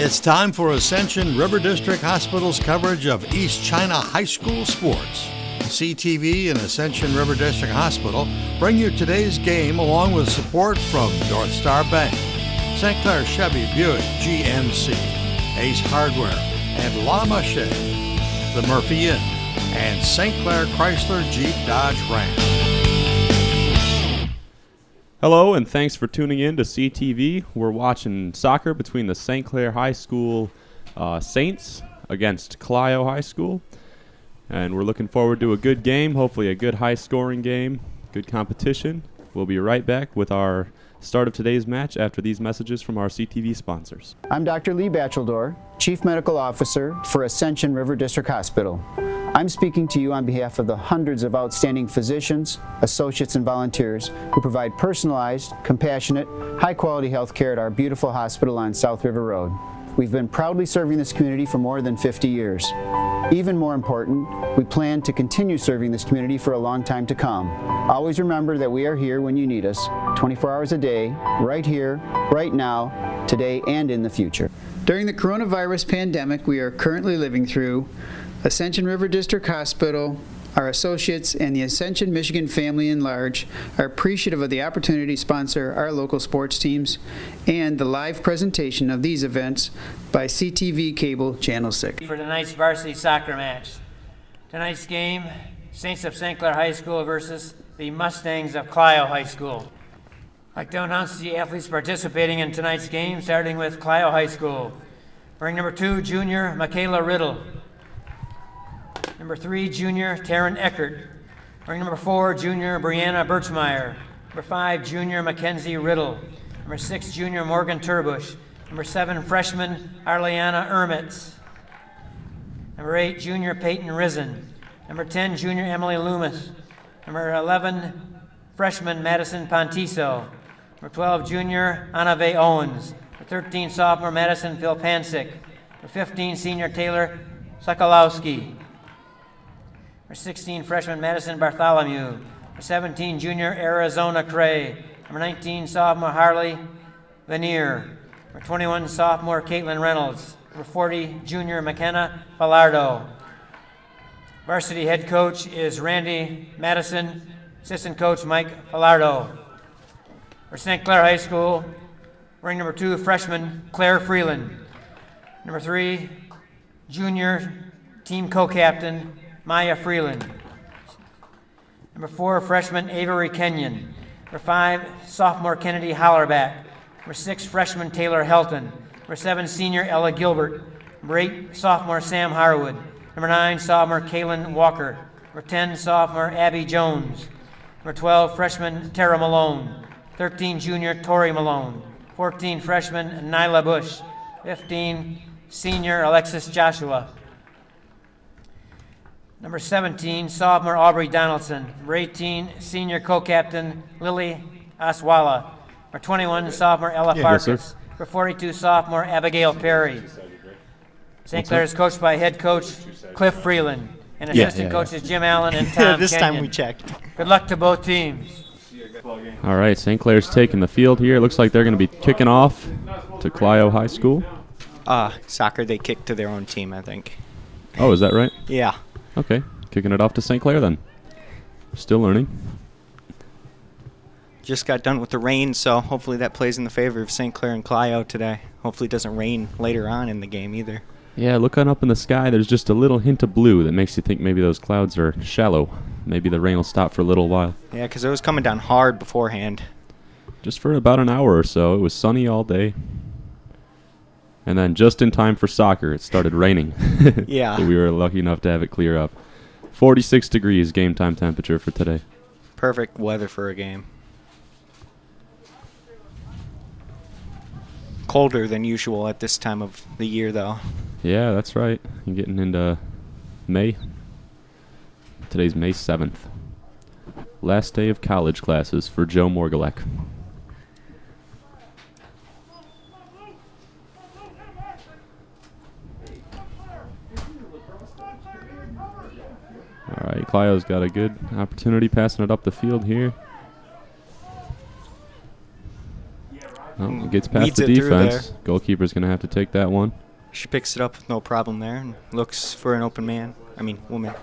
It's time for Ascension River District Hospital's coverage of East China High School sports. CTV and Ascension River District Hospital bring you today's game along with support from North Star Bank, St. Clair Chevy Buick GMC, Ace Hardware, and La Mache, the Murphy Inn, and St. Clair Chrysler Jeep Dodge Ram. Hello, and thanks for tuning in to CTV. We're watching soccer between the St. Clair High School Saints against Clio High School. And we're looking forward to a good game, hopefully a good high-scoring game, good competition. We'll be right back with our start of today's match after these messages from our CTV sponsors. I'm Dr. Lee Batcheldor, Chief Medical Officer for Ascension River District Hospital. I'm speaking to you on behalf of the hundreds of outstanding physicians, associates, and volunteers who provide personalized, compassionate, high-quality health care at our beautiful hospital on South River Road. We've been proudly serving this community for more than 50 years. Even more important, we plan to continue serving this community for a long time to come. Always remember that we are here when you need us, 24 hours a day, right here, right now, today, and in the future. During the coronavirus pandemic we are currently living through, Ascension River District Hospital, our associates, and the Ascension, Michigan family in large are appreciative of the opportunity to sponsor our local sports teams and the live presentation of these events by CTV Cable Channel 6. For tonight's Varsity Soccer Match. Tonight's game, Saints of St. Clair High School versus the Mustangs of Clio High School. I'd like to announce the athletes participating in tonight's game, starting with Clio High School. Ring number 2, junior Michaela Riddle. Number 3, junior Taryn Eckert. Ring number 4, junior Brianna Birchmeyer. Number 5, junior Mackenzie Riddle. Number 6, junior Morgan Turbush. Number 7, freshman Arliana Ermitz. Number 8, junior Peyton Risen. Number 10, junior Emily Loomis. Number 11, freshman Madison Pontiso. Number 12, junior Anave Owens. Number 13, sophomore Madison Philpancic. Number 15, senior Taylor Sokolowski. Number 16, freshman Madison Bartholomew. Number 17, junior Arizona Cray. Number 19, sophomore Harley Vanier. Number 21, sophomore Caitlin Reynolds. Number 40, junior McKenna Pallardo. Varsity head coach is Randy Madison. Assistant coach Mike Pallardo. For St. Clair High School, ring number 2, freshman Claire Freeland. Number 3, junior team co-captain Maya Freeland. Number 4, freshman Avery Kenyon. Number 5, sophomore Kennedy Hollerback. Number 6, freshman Taylor Helton. Number 7, senior Ella Gilbert. Number 8, sophomore Sam Harwood. Number 9, sophomore Kaylin Walker. Number 10, sophomore Abby Jones. Number 12, freshman Tara Malone. 13, junior Tori Malone. 14, freshman Nyla Bush. 15, senior Alexis Joshua. Number 17, sophomore Aubrey Donaldson. Number 18, senior co-captain Lily Aswala. Number 21, sophomore Ella Farkas. Number 42, sophomore Abigail Perry. St. Clair is coached by head coach Cliff Freeland and assistant coaches Jim Allen and Tom This Kenyon. time we checked. Good luck to both teams. All right, St. Clair's taking the field here. It looks like they're going to be kicking off to Clio High School. Soccer, they kick to their own team, I think. Oh, is that right? Yeah. Okay, kicking it off to St. Clair then. Still learning. Just got done with the rain, so hopefully that plays in the favor of St. Clair and Clio today. Hopefully it doesn't rain later on in the game either. Yeah, looking up in the sky, there's just a little hint of blue that makes you think maybe those clouds are shallow. Maybe the rain will stop for a little while. Yeah, because it was coming down hard beforehand. Just for about an hour or so. It was sunny all day. And then just in time for soccer, it started raining. Yeah. So we were lucky enough to have it clear up. 46 degrees game time temperature for today. Perfect weather for a game. Colder than usual at this time of the year, though. Yeah, that's right. You're getting into May. Today's May 7th. Last day of college classes for Joe Morgulek. All right, Clio's got a good opportunity passing it up the field here. Oh, it gets past Weeds the it through there. defense. Goalkeeper's going to have to take that one. She picks it up with no problem there and looks for an open man. I mean, woman.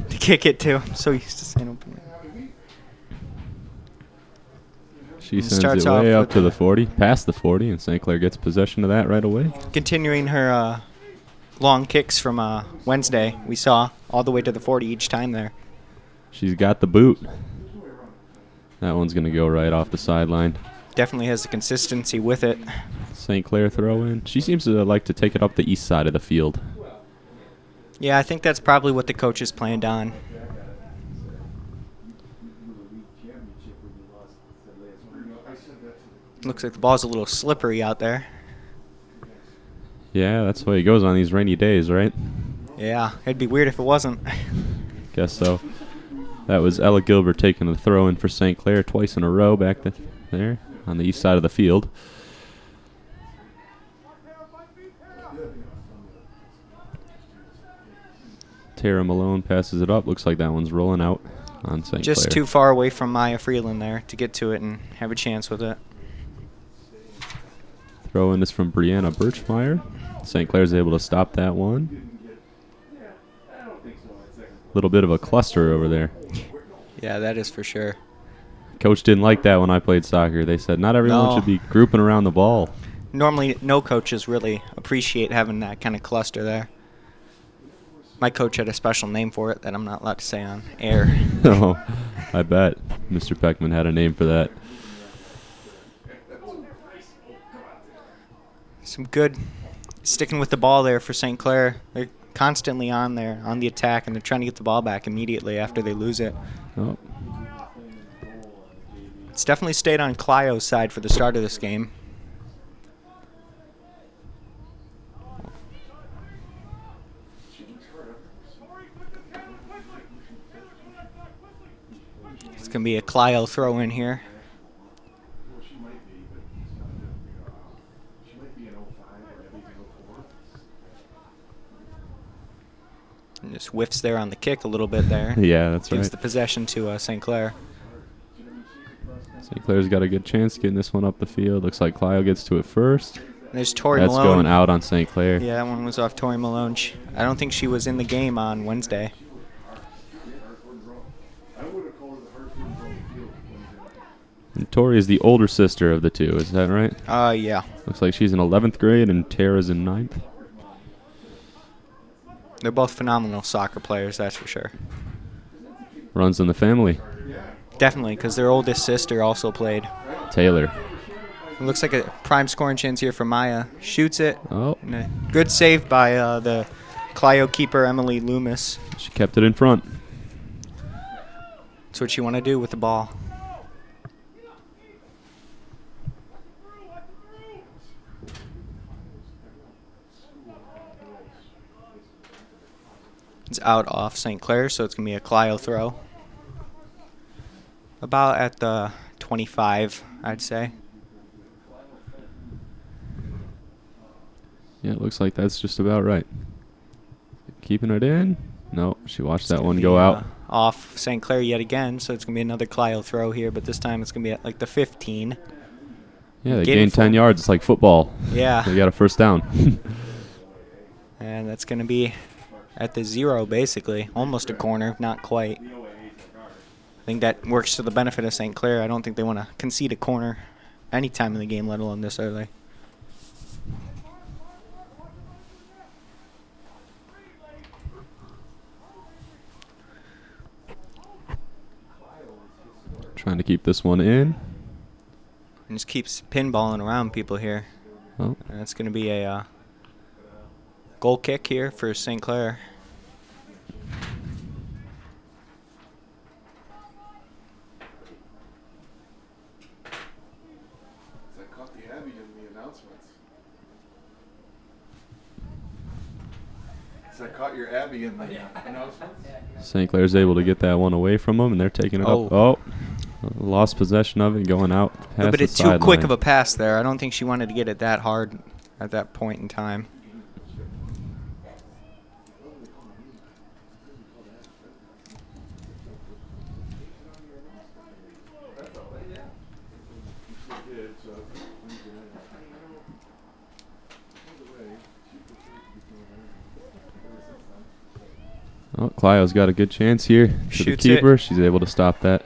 To kick it to. I'm so used to saying open man. She And sends starts it way off up with to the 40, past the 40, and St. Clair gets possession of that right away. Continuing her long kicks from Wednesday, we saw all the way to the 40 each time there. She's got the boot. That one's going to go right off the sideline. Definitely has the consistency with it. St. Clair throw in. She seems to like to take it up the east side of the field. Yeah, I think that's probably what the coaches planned on. Looks like the ball's a little slippery out there. Yeah, that's the way it goes on these rainy days, right? Yeah, it'd be weird if it wasn't. Guess so. That was Ella Gilbert taking the throw in for St. Clair twice in a row back there on the east side of the field. Tara Malone passes it up. Looks like that one's rolling out on St. Clair. Just too far away from Maya Freeland there to get to it and have a chance with it. Throw in is from Brianna Birchmeyer. St. Clair's able to stop that one. Little bit of a cluster over there. Yeah, that is for sure. Coach didn't like that when I played soccer. They said not everyone No. should be grouping around the ball. Normally, no coaches really appreciate having that kind of cluster there. My coach had a special name for it that I'm not allowed to say on air. Oh, I bet Mr. Peckman had a name for that. Some good sticking with the ball there for St. Clair. They're constantly on there, on the attack, and they're trying to get the ball back immediately after they lose it. Oh, It's definitely stayed on Clio's side for the start of this game. It's going to be a Clio throw in here. And just whiffs there on the kick a little bit there. yeah, that's Gives right. the possession to St. Clair. St. Clair's got a good chance getting this one up the field. Looks like Clio gets to it first. There's Tori That's Malone. going out on St. Clair. Yeah, that one was off Tori Malone. I don't think she was in the game on Wednesday. And Tori is the older sister of the two, is that right? Yeah. Looks like she's in 11th grade and Tara's in 9th. They're both phenomenal soccer players, that's for sure. Runs in the family. Definitely, because their oldest sister also played. Taylor. It looks like a prime scoring chance here for Maya. Shoots it. Oh, And a good save by the Clio keeper, Emily Loomis. she kept it in front. That's what you want to do with the ball. It's out off St. Clair, so it's going to be a Clio throw. About at the 25, I'd say. Yeah, it looks like that's just about right. Keeping it in. No, she watched that one go out. Off St. Clair yet again, so it's going to be another Clio throw here, but this time it's going to be at like the 15. Yeah, they Getting gained 10 full. yards. It's like football. Yeah, They got a first down. and that's going to be at the 0, basically. Almost a corner, not quite. I think that works to the benefit of St. Clair. I don't think they want to concede a corner any time in the game, let alone this early. Trying to keep this one in. And just keeps pinballing around people here. Oh, And it's going to be a goal kick here for St. Clair. I caught the Abby in the announcements. I caught your Abby in the announcements. St. Clair's able to get that one away from them, and they're taking it up. Oh, lost possession of it, going out A past bit the of too sideline. quick of a pass there. I don't think she wanted to get it that hard at that point in time. Oh, Clio's got a good chance here. To the Shoots keeper. it. She's able to stop that.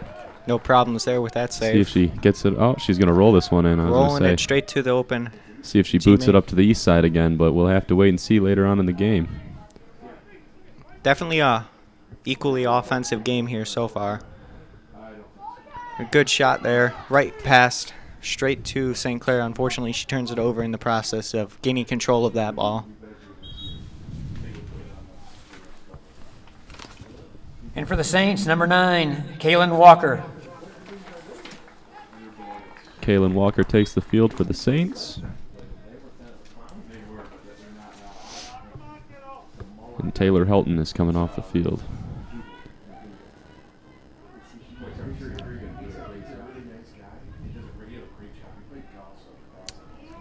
No problems there with that save. See if she gets it. Oh, she's going to roll this one in. I was Rolling gonna it say. straight to the open. See if she boots it teammate. up to the east side again, but we'll have to wait and see later on in the game. Definitely a equally offensive game here so far. A good shot there, right past, straight to St. Clair. Unfortunately, she turns it over in the process of gaining control of that ball. And for the Saints, number 9, Kaylin Walker. Kaylin Walker takes the field for the Saints. And Taylor Helton is coming off the field.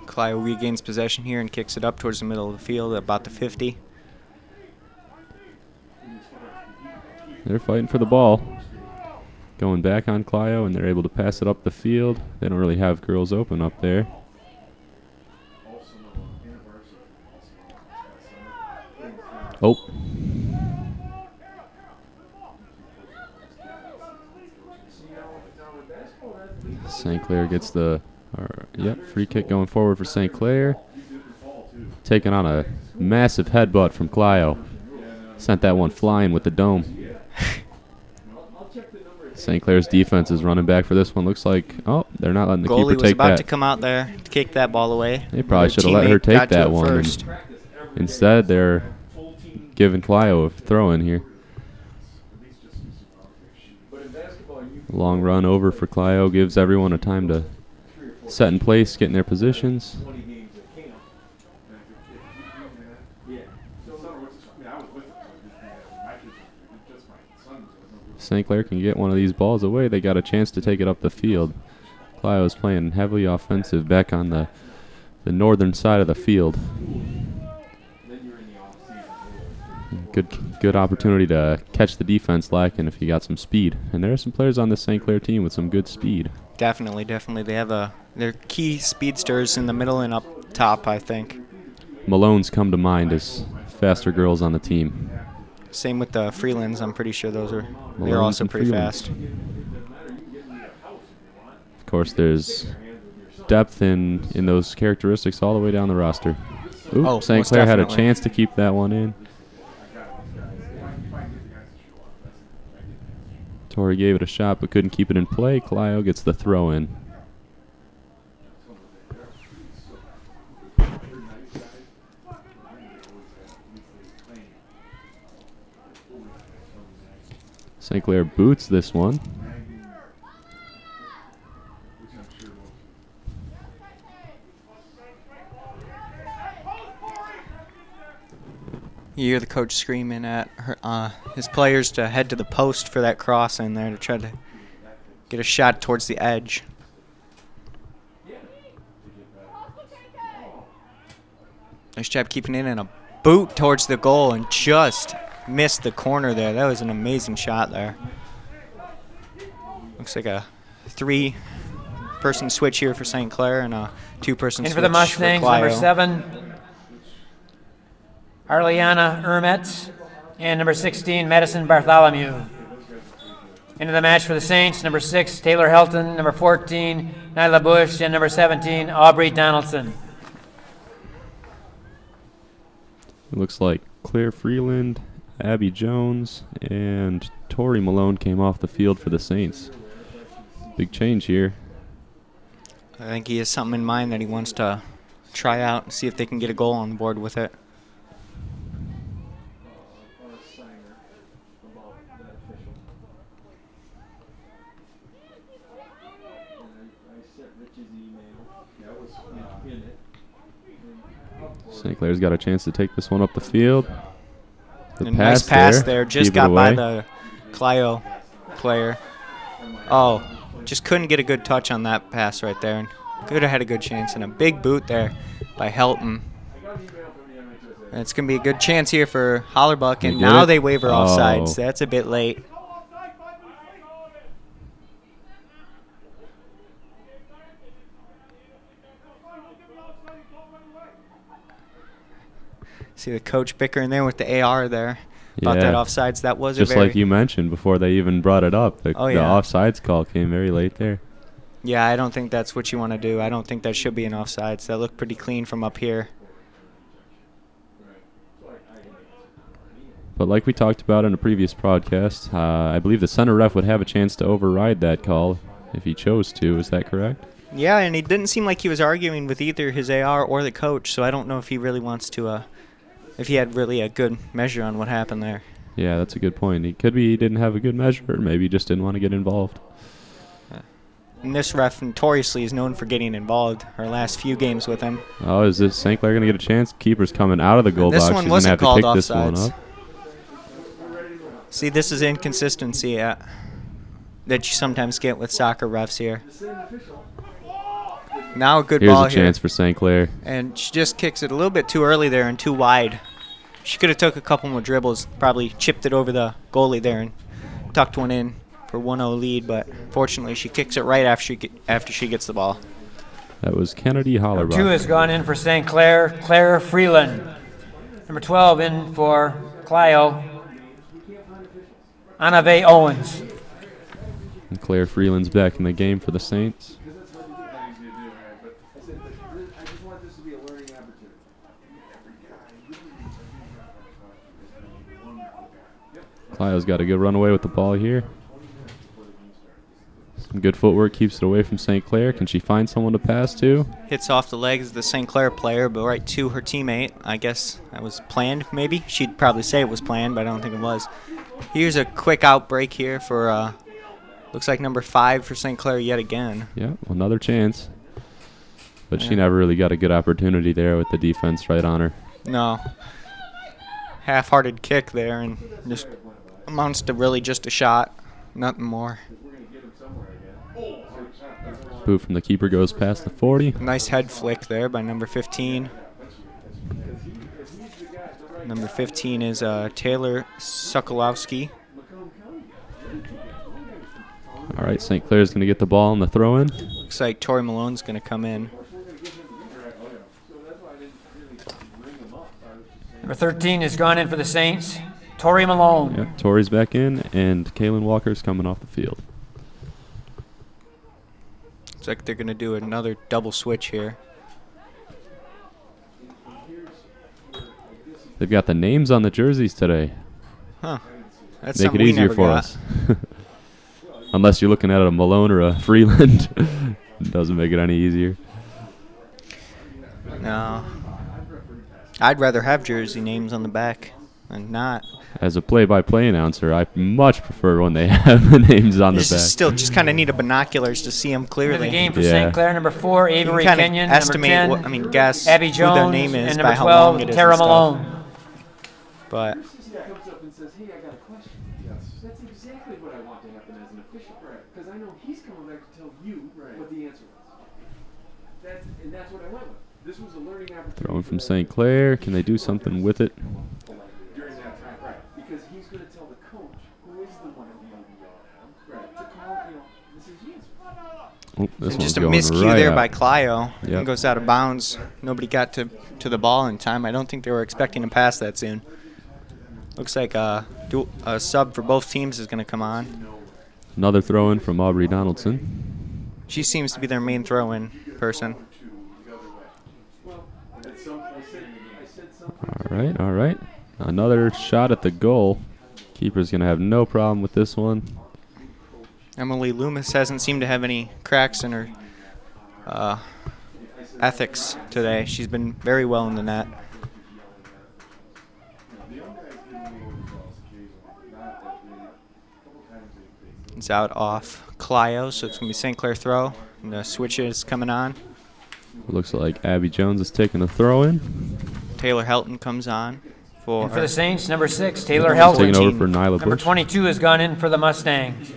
Clio regains possession here and kicks it up towards the middle of the field, about the 50. They're fighting for the ball. Going back on Clio, and they're able to pass it up the field. They don't really have girls open up there. Oh. St. Clair gets the free kick going forward for St. Clair. Taking on a massive headbutt from Clio. Sent that one flying with the dome. St. Clair's defense is running back for this one. Looks like, oh, they're not letting the Goalie keeper was take about that. to come out there to kick that ball away. They probably Their should have let her teammate take got to that it one. first. Instead, they're giving Clio a throw in here. Long run over for Clio gives everyone a time to set in place, get in their positions. St. Clair can get one of these balls away. They got a chance to take it up the field. Clio is playing heavily offensive back on the northern side of the field. Good opportunity to catch the defense lacking if you got some speed. And there are some players on the St. Clair team with some good speed. Definitely. They have their key speedsters in the middle and up top, I think. Malone's come to mind as faster girls on the team. Same with the Freelands. I'm pretty sure they're Malone's also and pretty Freelands. fast. Of course, there's depth in those characteristics all the way down the roster. Ooh, Oh, St. most Clair had a definitely. chance to keep that one in. Tori gave it a shot but couldn't keep it in play. Clio gets the throw in. St. Clair boots this one. You hear the coach screaming at his players to head to the post for that cross in there to try to get a shot towards the edge. Nice job keeping it in a boot towards the goal and just missed the corner there. That was an amazing shot there. Looks like a 3-person switch here for St. Clair and a 2-person switch And for the Mustangs, Clio. number 7, Arliana Ermetz, and number 16, Madison Bartholomew. Into the match for the Saints, number 6, Taylor Helton, number 14, Nyla Bush, and number 17, Aubrey Donaldson. It looks like Claire Freeland, Abby Jones, and Tori Malone came off the field for the Saints. Big change here. I think he has something in mind that he wants to try out and see if they can get a goal on the board with it. St. Clair's got a chance to take this one up the field. The Nice pass there. Keep Just it got by away. the Clio player. Oh, just couldn't get a good touch on that pass right there. Could have had a good chance. And a big boot there by Helton. And it's going to be a good chance here for Hollerbuck. They And get now it? they waiver offsides. Oh. That's a bit late. See the coach bickering there with the AR there about Yeah. that offsides. That was Just a very like you mentioned before they even brought it up. The offsides call came very late there. Yeah, I don't think that's what you want to do. I don't think that should be an offsides. That looked pretty clean from up here. But like we talked about in a previous broadcast, I believe the center ref would have a chance to override that call if he chose to. Is that correct? Yeah, and he didn't seem like he was arguing with either his AR or the coach, so I don't know if he really wants to, if he had really a good measure on what happened there. Yeah, that's a good point. He could be he didn't have a good measure, or maybe he just didn't want to get involved. And this ref notoriously is known for getting involved. Our last few games with him. Oh, is this St. Clair going to get a chance? Keeper's coming out of the goal This box. one She's going to have wasn't to called pick this one offsides. up. See, this is inconsistency that you sometimes get with soccer refs here. Now a good Here's ball a here. chance for St. Clair. And she just kicks it a little bit too early there and too wide. She could have took a couple more dribbles, probably chipped it over the goalie there and tucked one in for 1-0 lead, but fortunately she kicks it right after she gets the ball. That was Kennedy Hollerbach. 2 has gone in for St. Clair, Claire Freeland. Number 12 in for Clio, Anave Owens. And Claire Freeland's back in the game for the Saints. Clio's got a good run away with the ball here. Some good footwork keeps it away from St. Clair. Can she find someone to pass to? Hits off the legs of the St. Clair player, but right to her teammate. I guess that was planned, maybe. She'd probably say it was planned, but I don't think it was. Here's a quick outbreak here for, looks like number 5 for St. Clair yet again. Yeah, another chance. But she never really got a good opportunity there with the defense right on her. No. Half-hearted kick there, and just amounts to really just a shot, nothing more. Boot from the keeper goes past the 40. Nice head flick there by number 15. Number 15 is Taylor Sokolowski. All right, St. Clair's going to get the ball in the throw-in. Looks like Tori Malone's going to come in. Number 13 has gone in for the Saints, Tori Malone. Yep, Tori's back in, and Kaylin Walker's coming off the field. Looks like they're going to do another double switch here. They've got the names on the jerseys today. Huh. That's Make it something we easier never for got. us. Unless you're looking at a Malone or a Freeland. It doesn't make it any easier. No. I'd rather have jersey names on the back than not. As a play-by-play announcer, I much prefer when they have the names on the This back. is still just kind of need a binoculars to see them In clearly. the game for Yeah. St. Clair, number 4, You Avery can Kenyon. kind of estimate, Number 10, guess Abby who Jones. their name is and by number how 12, long it is Tara and stuff. Malone. But comes up and says, "Hey, I got a question." Yes. That's exactly what I want to happen as an official. Right. Because I know he's coming back to tell you what the answer was. That's what I went with. This was a learning opportunity. Throwing from St. Clair. Can they do something with it? During that time, right? Because he's going to tell the coach, who is the one who might be yelling at him, to call. This is the answer. Oh, this one's just a going miscue right there out. by Clio. Yep. It goes out of bounds. Nobody got to the ball in time. I don't think they were expecting to pass that soon. Looks like a sub for both teams is going to come on. Another throw-in from Aubrey Donaldson. She seems to be their main throw-in person. All right. Another shot at the goal. Keeper's going to have no problem with this one. Emily Loomis hasn't seemed to have any cracks in her ethics today. She's been very well in the net. It's out off Clio, so it's going to be St. Clair throw. And the switch is coming on. Looks like Abby Jones is taking the throw-in. Taylor Helton comes on for And for the Saints, number 6, Taylor Taking Helton. over for Nyla Number Bush. 22 has gone in for the Mustangs.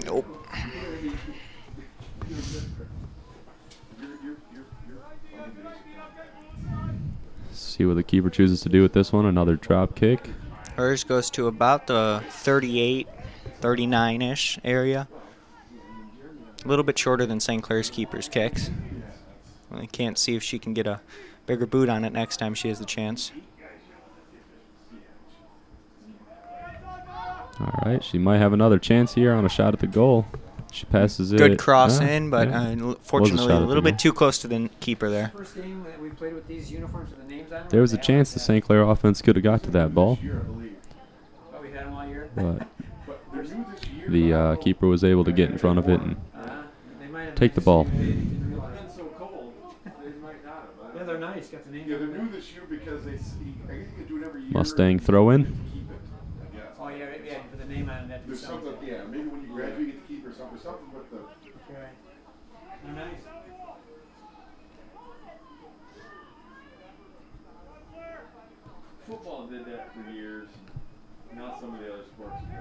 Nope. See what the keeper chooses to do with this one. Another drop kick. Hers goes to about the 38, 39-ish area. A little bit shorter than St. Clair's keeper's kicks. I can't see if she can get a bigger boot on it next time she has the chance. All right, she might have another chance here on a shot at the goal. She passes it. Good cross in, but fortunately shot a at little the bit too close to the keeper there. First game that we played with these uniforms with the names on them. There was a chance the St. Clair offense could have got to that ball, Oh, we had them all year. but the keeper was able to get in front of it and They might have take the ball. It's so cold, they might not have. Yeah, they're nice. Got the names. Yeah, they're new this year because I guess you can do it every year. Mustang throw in. Keep it, I guess. Oh yeah, yeah. For the name on it. There's something, yeah, maybe when you graduate you get to keep or something with the. Right. They're nice. Football did that for years. Now some of the other sports do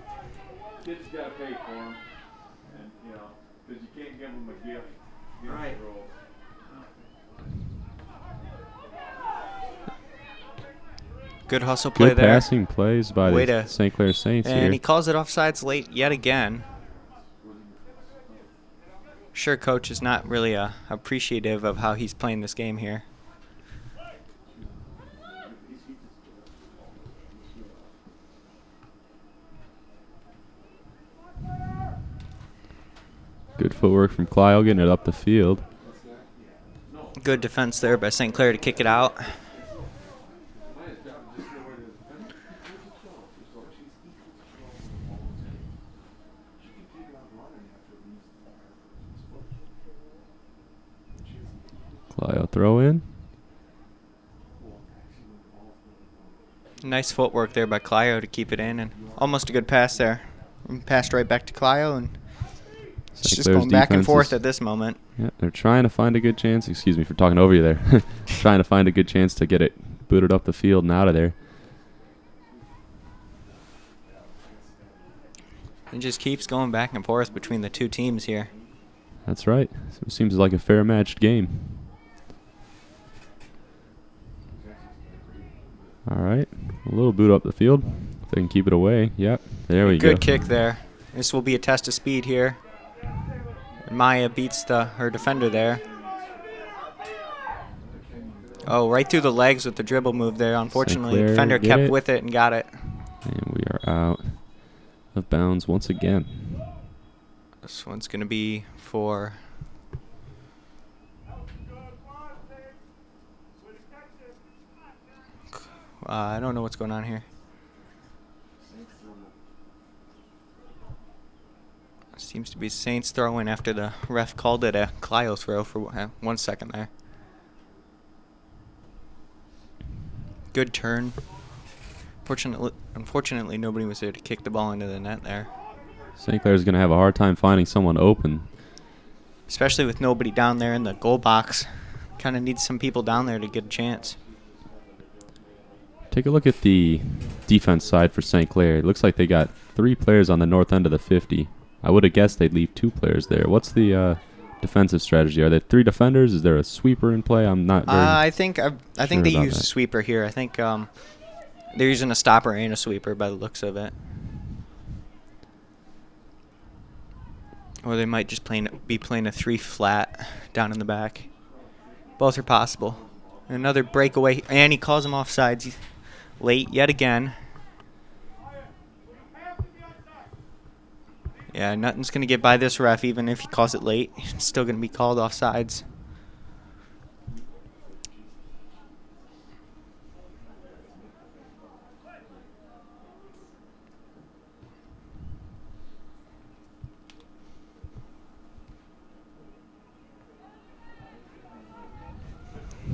it. Kids gotta pay for them, and because you can't give them a gift. Right. Good hustle play Good there. passing plays by Way the to- St. Clair Saints And here. he calls it offsides late yet again. Sure, coach is not really appreciative of how he's playing this game here. Good footwork from Clio getting it up the field. Good defense there by St. Clair to kick it out. Clio throw in. Nice footwork there by Clio to keep it in, and almost a good pass there. Passed right back to Clio, and it's St. just Clair's going back and defense forth is- at this moment. Yeah, they're trying to find a good chance. Excuse me for talking over you there. Trying to find a good chance to get it booted up the field and out of there. It just keeps going back and forth between the two teams here. That's right. So it seems like a fair matched game. All right. A little boot up the field. If they can keep it away. Yep. There we go. Good kick there. This will be a test of speed here. And Maya beats her defender there. Oh, right through the legs with the dribble move there. Unfortunately, Clair defender get kept it. with it and got it. And we are out of bounds once again. This one's going to be for... I don't know what's going on here. Seems to be Saints throwing after the ref called it a Clio throw for 1 second there. Good turn. Unfortunately, nobody was there to kick the ball into the net there. St. Clair's going to have a hard time finding someone open. Especially with nobody down there in the goal box. Kind of needs some people down there to get a chance. Take a look at the defense side for St. Clair. It looks like they got 3 players on the north end of the 50. I would have guessed they'd leave 2 players there. What's the defensive strategy? Are there 3 defenders? Is there a sweeper in play? I'm not very I think they about use that. a sweeper here. I think they're using a stopper and a sweeper by the looks of it. Or they might just be playing a 3 flat down in the back. Both are possible. Another breakaway, and he calls him offsides. He's late yet again. Yeah, nothing's going to get by this ref, even if he calls it late. It's still going to be called offsides.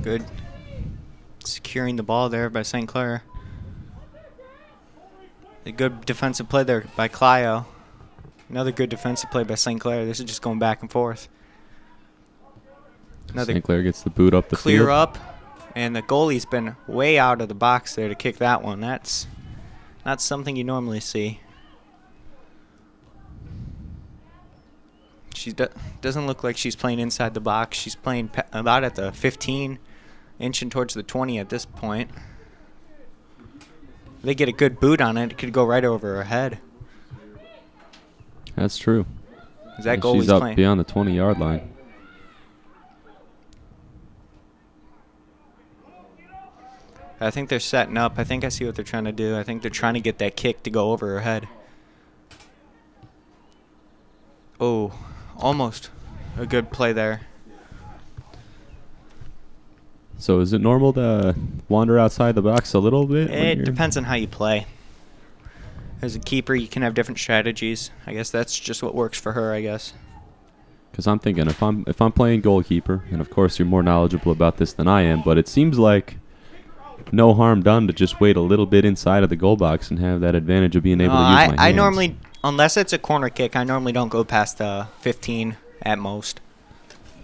Good securing the ball there by St. Clair. A good defensive play there by Clio. Another good defensive play by St. Clair. This is just going back and forth. Another St. Clair gets the boot up the clear field. up, and the goalie's been way out of the box there to kick that one. That's not something you normally see. She doesn't look like she's playing inside the box. She's playing about at the 15, inching towards the 20 at this point. If they get a good boot on it, it could go right over her head. That's true. Is that And goalie's she's up playing? beyond the 20-yard line. I think they're setting up. I think I see what they're trying to do. I think they're trying to get that kick to go over her head. Oh, almost a good play there. So is it normal to wander outside the box a little bit? It depends on how you play. As a keeper, you can have different strategies. I guess that's just what works for her, I guess. Because I'm thinking if I'm playing goalkeeper, and of course you're more knowledgeable about this than I am, but it seems like no harm done to just wait a little bit inside of the goal box and have that advantage of being able to use my hands. I normally, unless it's a corner kick, I normally don't go past 15 at most.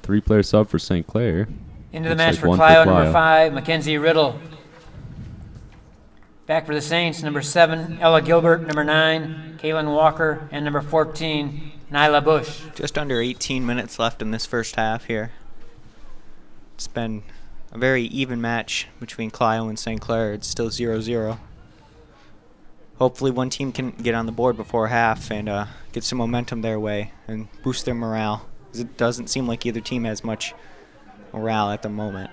3-player sub for St. Clair. Into the match for Clio, number 5, Mackenzie Riddle. Back for the Saints, number 7, Ella Gilbert, number 9, Kaylin Walker, and number 14, Nyla Bush. Just under 18 minutes left in this first half here. It's been a very even match between Clio and St. Clair. It's still 0-0. Hopefully one team can get on the board before half and get some momentum their way and boost their morale. 'Cause it doesn't seem like either team has much morale at the moment.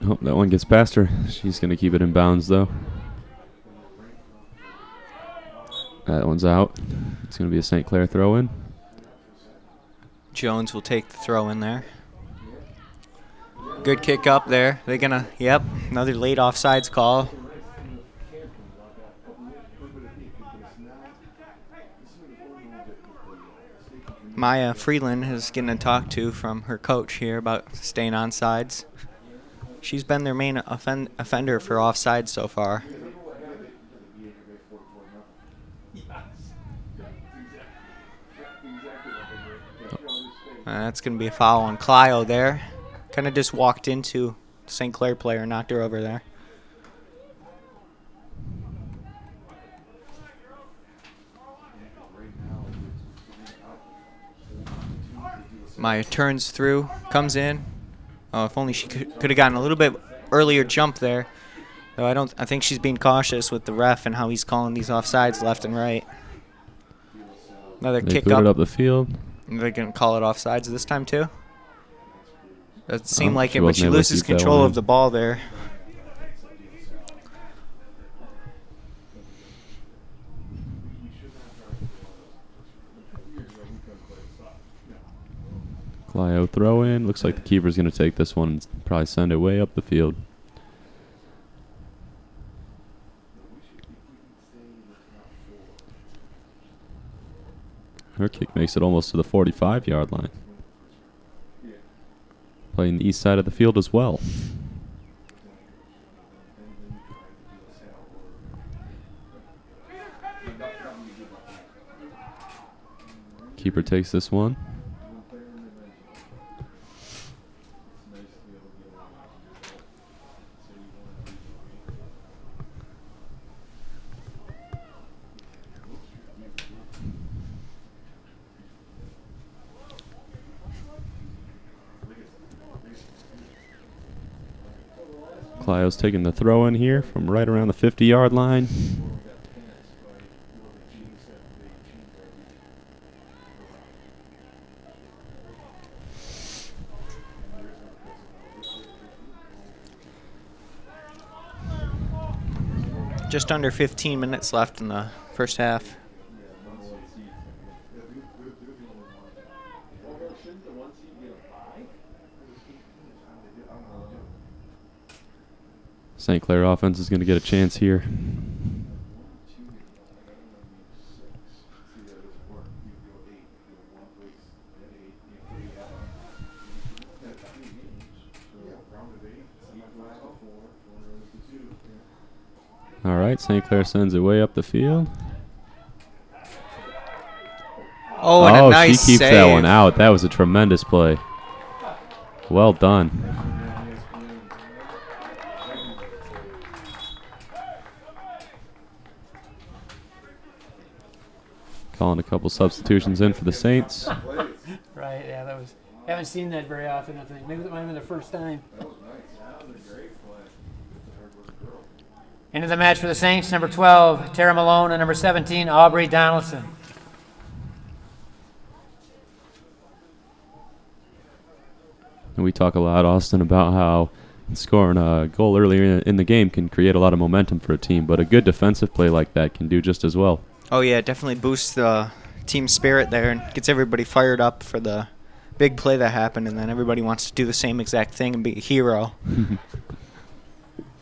Oh, that one gets past her. She's going to keep it in bounds, though. That one's out. It's going to be a St. Clair throw-in. Jones will take the throw in there. Good kick up there. They're going to, yep, another late offsides call. Maya Freeland is getting a talk to from her coach here about staying on sides. She's been their main offender for offsides so far. That's going to be a foul on Clio there. Kind of just walked into St. Clair player, knocked her over there. Maya turns through, comes in. Oh, if only she could have gotten a little bit earlier jump there. Though I think she's being cautious with the ref and how he's calling these offsides left and right. Another They kick put it up the field. They're going to call it offsides this time too. Doesn't seem like she it, but wasn't she able to loses keep that control one of in. the ball there. Clio throw in. Looks like the keeper's going to take this one and probably send it way up the field. Her kick makes it almost to the 45-yard line. Playing the east side of the field as well. Keeper takes this one. Clio's taking the throw in here from right around the 50-yard line. Just under 15 minutes left in the first half. St. Clair offense is going to get a chance here. All right, St. Clair sends it way up the field. Oh, and a nice she keeps save. that one out. That was a tremendous play. Well done. Calling a couple substitutions in for the Saints. Right, yeah, that was. Haven't seen that very often, I think. Maybe that might have been the first time. Into the match for the Saints, number 12, Tara Malone, and number 17, Aubrey Donaldson. And we talk a lot, Austin, about how scoring a goal earlier in the game can create a lot of momentum for a team, but a good defensive play like that can do just as well. Oh, yeah, it definitely boosts the team spirit there and gets everybody fired up for the big play that happened, and then everybody wants to do the same exact thing and be a hero. And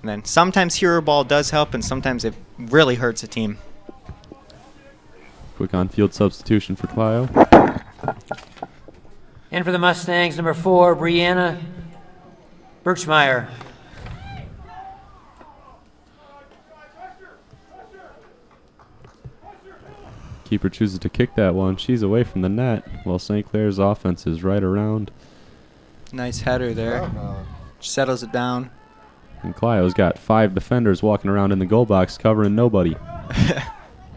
then sometimes hero ball does help, and sometimes it really hurts a team. Quick on-field substitution for Clio. In for the Mustangs, number 4, Brianna Birchmeyer. Keeper chooses to kick that one. She's away from the net, while St. Clair's offense is right around. Nice header there. Settles it down. And Clio's got 5 defenders walking around in the goal box covering nobody.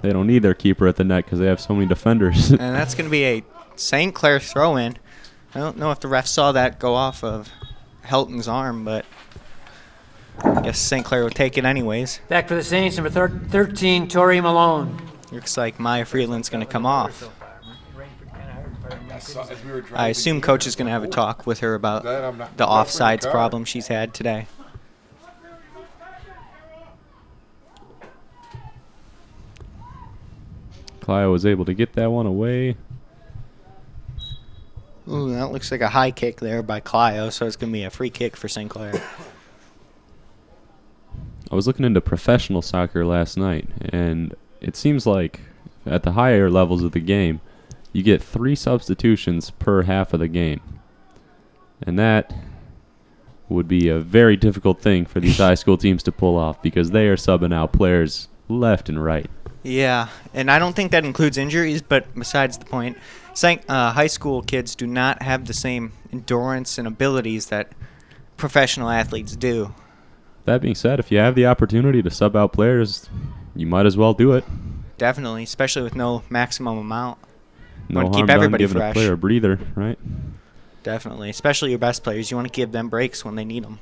They don't need their keeper at the net because they have so many defenders. And that's going to be a St. Clair throw-in. I don't know if the ref saw that go off of Helton's arm, but I guess St. Clair will take it anyways. Back for the Saints, number 13, Tori Malone. Looks like Maya Freeland's going to come off. I assume coach is going to have a talk with her about the offsides problem she's had today. Clio was able to get that one away. Ooh, that looks like a high kick there by Clio, so it's going to be a free kick for St. Clair. I was looking into professional soccer last night, and it seems like at the higher levels of the game, you get 3 substitutions per half of the game. And that would be a very difficult thing for these high school teams to pull off because they are subbing out players left and right. Yeah, and I don't think that includes injuries, but besides the point, high school kids do not have the same endurance and abilities that professional athletes do. That being said, if you have the opportunity to sub out players, you might as well do it. Definitely, especially with no maximum amount. No Want to harm keep everybody done giving fresh. a player a breather, right? Definitely, especially your best players. You want to give them breaks when they need them.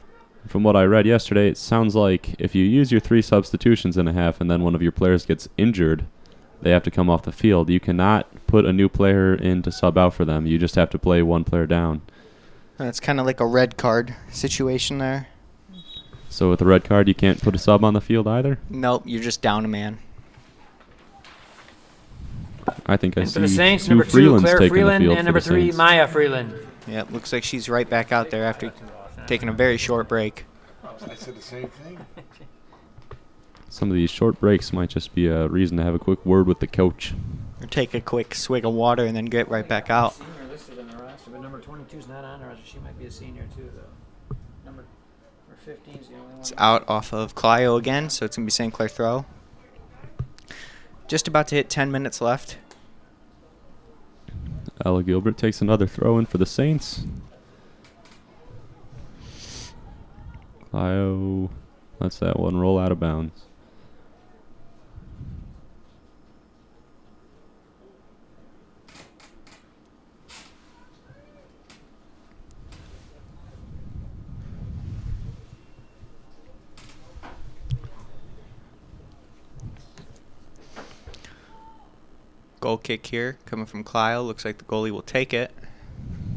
From what I read yesterday, it sounds like if you use your 3 substitutions in a half and then one of your players gets injured, they have to come off the field. You cannot put a new player in to sub out for them. You just have to play one player down. It's kind of like a red card situation there. So with a red card, you can't put a sub on the field either? Nope, you're just down a man. I think I And see for the Saints, 2 number 2, Freelands Claire taking Freeland, the field and for number the 3, Saints. Maya Freeland. Yep, looks like she's right back out there after taking a very short break. I said the same thing. Some of these short breaks might just be a reason to have a quick word with the coach. Or take a quick swig of water and then get right back out. Senior listed in the roster, but number 22 is not on the roster. She might be a senior too, though. Number 15 is the only one. It's out off of Clio again, so it's going to be St. Clair throw. Just about to hit 10 minutes left. Ella Gilbert takes another throw in for the Saints. Clio lets that one roll out of bounds. Goal kick here coming from Clio. Looks like the goalie will take it.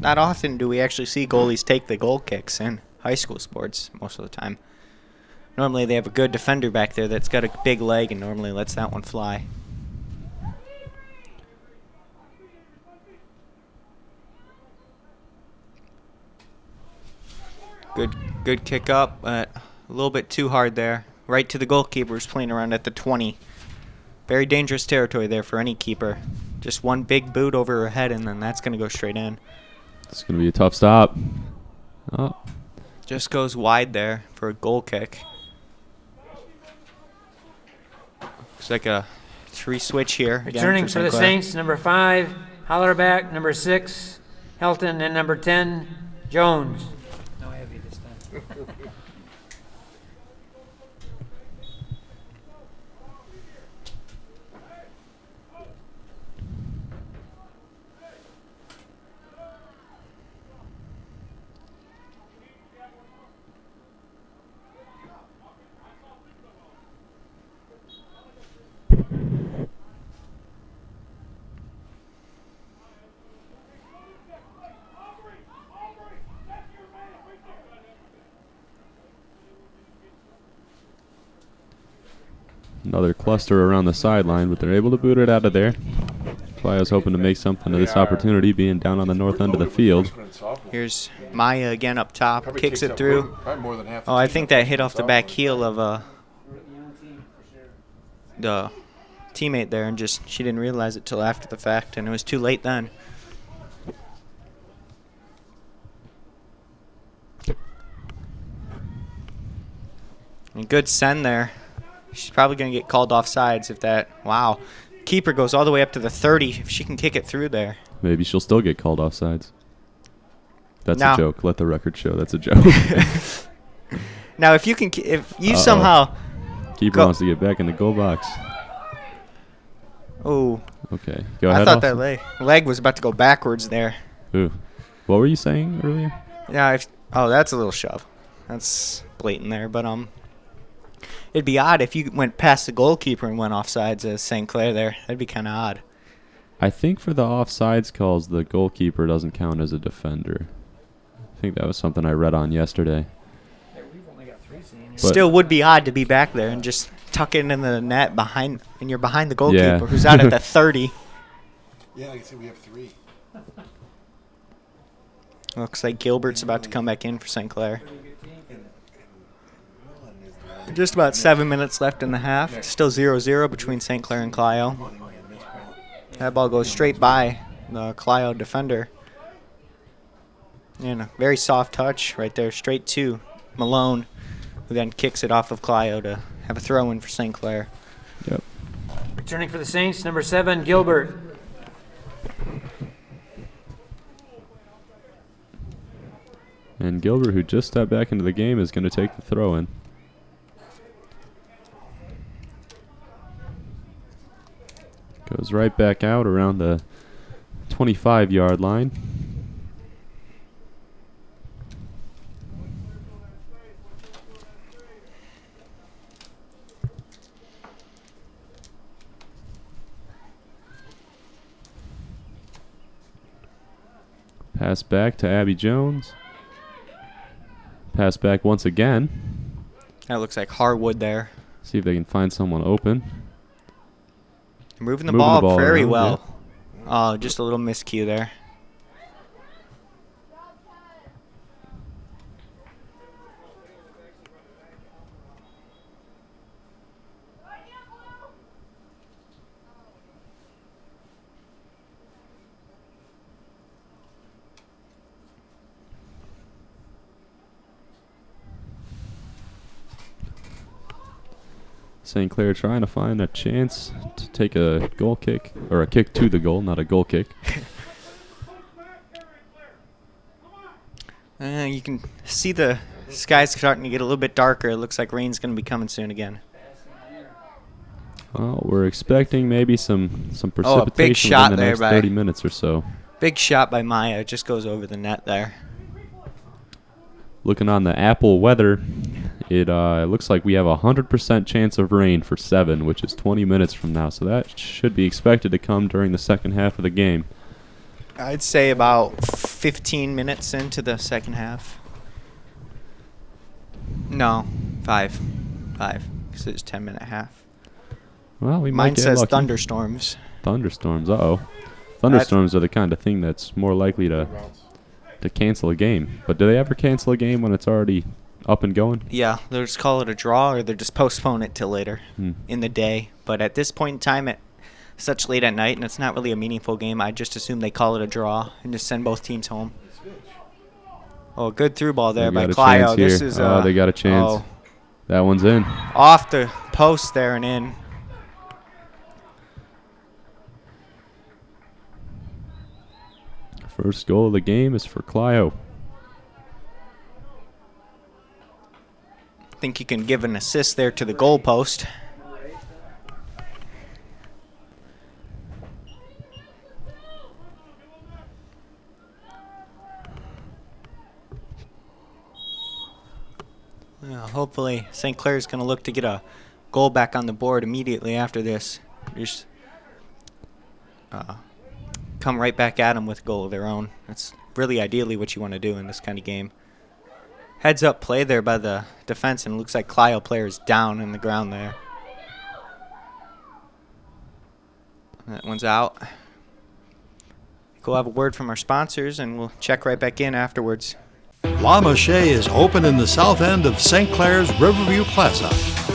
Not often do we actually see goalies take the goal kicks in high school sports most of the time. Normally they have a good defender back there that's got a big leg and normally lets that one fly. Good kick up, but a little bit too hard there. Right to the goalkeeper's playing around at the 20. Very dangerous territory there for any keeper. Just one big boot over her head and then that's going to go straight in. It's going to be a tough stop. Oh. Just goes wide there for a goal kick. Looks like a 3 switch here. Returning for the Saints, number 5, Hollerback, number 6, Helton, and number 10, Jones. No heavy this time. Another cluster around the sideline, but they're able to boot it out of there. Clio's hoping to make something of this opportunity, being down on the north end of the field. Here's Maya again up top, Probably kicks takes it up through. probably more than half the Oh, I team think up that there hit from off the top. back heel of the teammate there, and just she didn't realize it till after the fact, and it was too late then. And good send there. She's probably going to get called offsides if that. Wow. Keeper goes all the way up to the 30 if she can kick it through there. Maybe she'll still get called offsides. That's Now- a joke. Let the record show that's a joke. Now, if you can, if you Uh-oh. somehow. Keeper Go- wants to get back in the goal box. Oh, Okay, go I ahead. thought that Austin. leg was about to go backwards there. Ooh. What were you saying earlier? Yeah. Oh, that's a little shove. That's blatant there, but it'd be odd if you went past the goalkeeper and went offsides as St. Clair there. That'd be kind of odd. I think for the offsides calls, the goalkeeper doesn't count as a defender. I think that was something I read on yesterday. But- Still would be odd to be back there and just tuck it in the net behind, and you're behind the goalkeeper Yeah. who's out at the 30. Yeah, like I said, we have 3. Looks like Gilbert's about to come back in for St. Clair. Just about 7 minutes left in the half. Still 0-0 between St. Clair and Clio. That ball goes straight by the Clio defender. And a very soft touch right there, straight to Malone, who then kicks it off of Clio to have a throw-in for St. Clair. Yep. Returning for the Saints, number 7, Gilbert. And Gilbert, who just stepped back into the game, is going to take the throw in. Goes right back out around the 25-yard line. Pass back to Abby Jones. Pass back once again. That looks like Harwood there. See if they can find someone open. Moving the Moving ball, the ball very around, well. Oh, just a little miscue there. St. Clair trying to find a chance to take a goal kick, or a kick to the goal, not a goal kick. You can see the sky's starting to get a little bit darker. It looks like rain's going to be coming soon again. Well, we're expecting maybe some precipitation Oh, a big shot within the there next by- 30 minutes or so. Big shot by Maya. It just goes over the net there. Looking on the Apple weather, it looks like we have a 100% chance of rain for 7, which is 20 minutes from now. So that should be expected to come during the second half of the game. I'd say about 15 minutes into the second half. No, 5. 5, because it's 10-minute half. Well, we might Mine get says lucky. thunderstorms. Thunderstorms, uh-oh. Thunderstorms are the kind of thing that's more likely to cancel a game. But do they ever cancel a game when it's already up and going? Yeah, they'll just call it a draw, or they'll just postpone it till later in the day. But at this point in time, at such late at night, and it's not really a meaningful game, I just assume they call it a draw and just send both teams home. Oh, good through ball there They by got a Clio. chance This here. is Oh, they got a chance. oh, That one's in. off the post there and in. First goal of the game is for Clio. I think you can give an assist there to the goal post. Yeah, hopefully St. Clair's going to look to get a goal back on the board immediately after this. Just come right back at them with a goal of their own. That's really ideally what you want to do in this kind of game. Heads up play there by the defense, and it looks like Clio player is down in the ground there. That one's out. We'll have a word from our sponsors, and we'll check right back in afterwards. La Mache is open in the south end of St. Clair's Riverview Plaza.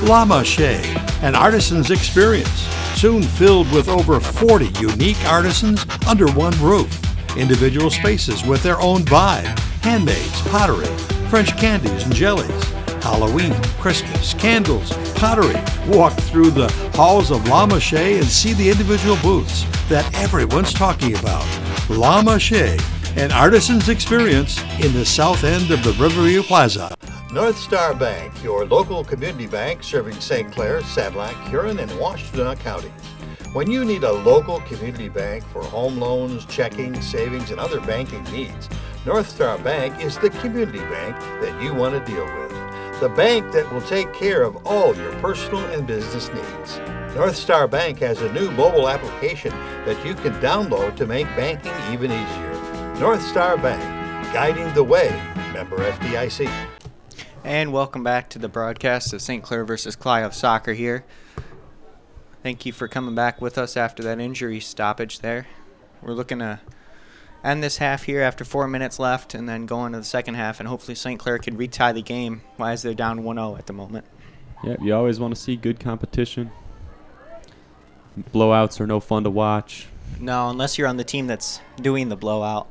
La Mache, an artisan's experience, soon filled with over 40 unique artisans under one roof. Individual spaces with their own vibe, handmaids, pottery, French candies and jellies, Halloween, Christmas, candles, pottery. Walk through the halls of La Mache and see the individual booths that everyone's talking about. La Mache, an artisan's experience in the south end of the Riverview Plaza. North Star Bank, your local community bank serving St. Clair, Sadillac, Huron, and Washtenaw counties. When you need a local community bank for home loans, checking, savings, and other banking needs, North Star Bank is the community bank that you want to deal with. The bank that will take care of all your personal and business needs. North Star Bank has a new mobile application that you can download to make banking even easier. North Star Bank, guiding the way. Member FDIC. And welcome back to the broadcast of St. Clair versus Clio Soccer here. Thank you for coming back with us after that injury stoppage there. We're looking to end this half here after 4 minutes left and then go into the second half, and hopefully St. Clair can retie the game as they're down 1-0 at the moment. Yeah, you always want to see good competition. Blowouts are no fun to watch. No, unless you're on the team that's doing the blowout.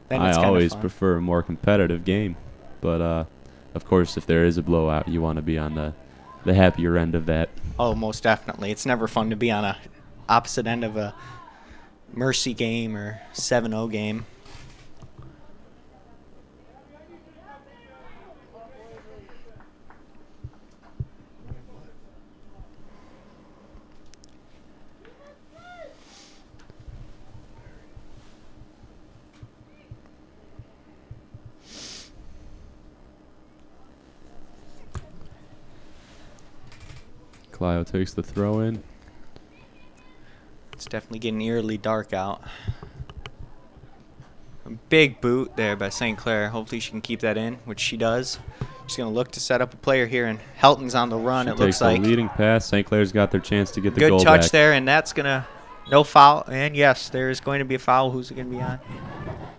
Then I it's always fun. prefer a more competitive game. But, of course, if there is a blowout, you want to be on the happier end of that. Oh, most definitely. It's never fun to be on a opposite end of a mercy game or 7-0 game. Clio takes the throw in. It's definitely getting eerily dark out. A big boot there by St. Clair. Hopefully she can keep that in, which she does. She's going to look to set up a player here, and Helton's on the run, She it looks like. takes the leading pass. St. Clair's got their chance to get the goal Good touch back. there, and that's going to no foul. And, yes, there is going to be a foul. Who's it going to be on?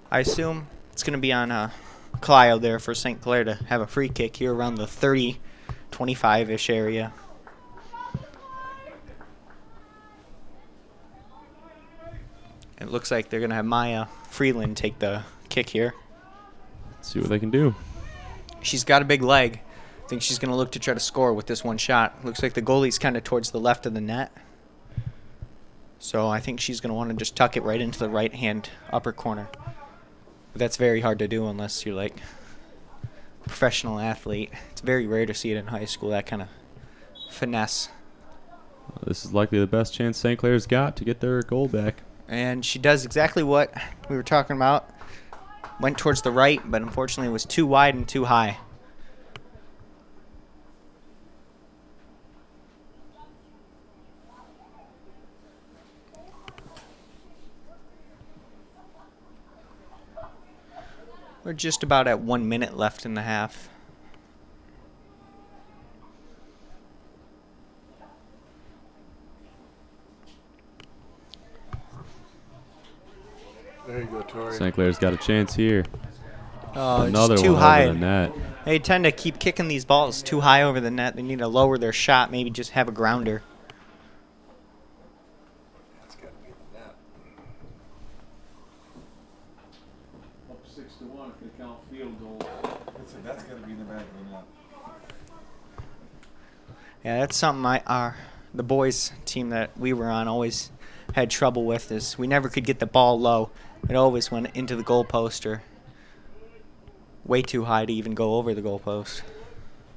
I assume it's going to be on Clio there for St. Clair to have a free kick here around the 30, 25-ish area. It looks like they're going to have Maya Freeland take the kick here. Let's see what they can do. She's got a big leg. I think she's going to look to try to score with this one shot. Looks like the goalie's kind of towards the left of the net. So I think she's going to want to just tuck it right into the right-hand upper corner. But that's very hard to do unless you're like a professional athlete. It's very rare to see it in high school, that kind of finesse. This is likely the best chance St. Clair's got to get their goal back. And she does exactly what we were talking about. Went towards the right, but unfortunately it was too wide and too high. We're just about at 1 minute left in the half. There you go, Tori. St. Clair's got a chance here. Oh, Another it's too one high. over the net. They tend to keep kicking these balls too high over the net. They need to lower their shot, maybe just have a grounder. That's got to be the net. Up 6-1 if they count field goals. That's got to be in the back of the net. Yeah, that's something the boys team that we were on always had trouble with, is we never could get the ball low. It always went into the goalpost or way too high to even go over the goalpost.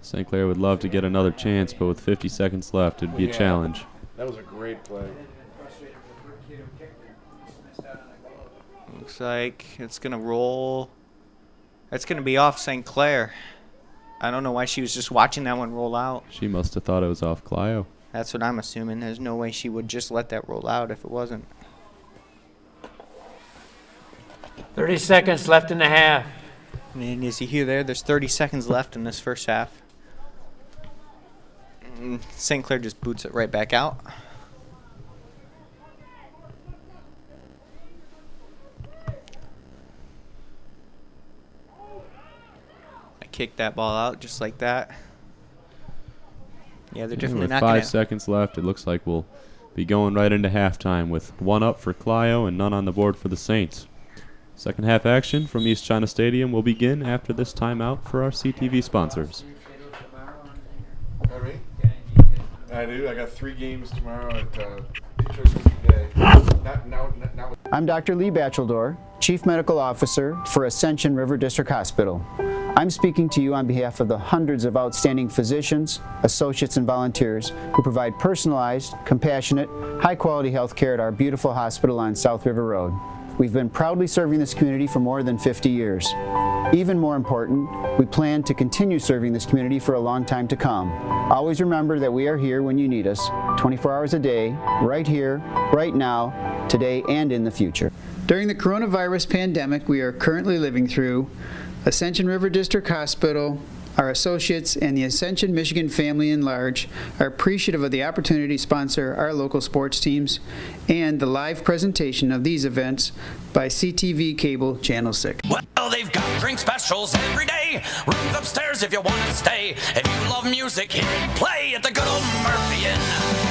St. Clair would love to get another chance, but with 50 seconds left, it'd be a challenge. That was a great play. Looks like it's going to roll. That's going to be off St. Clair. I don't know why she was just watching that one roll out. She must have thought it was off Clio. That's what I'm assuming. There's no way she would just let that roll out if it wasn't. 30 seconds left in the half. And as you hear there's 30 seconds left in this first half. St. Clair just boots it right back out. kick that ball out just like that. Yeah, they're And definitely with not 5 going to. seconds left, it looks like we'll be going right into halftime with 1 up for Clio and none on the board for the Saints. Second half action from East China Stadium will begin after this timeout for our CTV sponsors. Pardon me? I do. I got 3 games tomorrow at Teachers Day. I'm Dr. Lee Batcheldor, Chief Medical Officer for Ascension River District Hospital. I'm speaking to you on behalf of the hundreds of outstanding physicians, associates, and volunteers who provide personalized, compassionate, high-quality health care at our beautiful hospital on South River Road. We've been proudly serving this community for more than 50 years. Even more important, we plan to continue serving this community for a long time to come. Always remember that we are here when you need us, 24 hours a day, right here, right now, today, and in the future. During the coronavirus pandemic we are currently living through, Ascension River District Hospital, our associates, and the Ascension, Michigan family in large are appreciative of the opportunity to sponsor our local sports teams and the live presentation of these events by CTV Cable Channel 6. Well, they've got drink specials every day. Rooms upstairs if you want to stay. If you love music, hear it play at the good old Murphy Inn.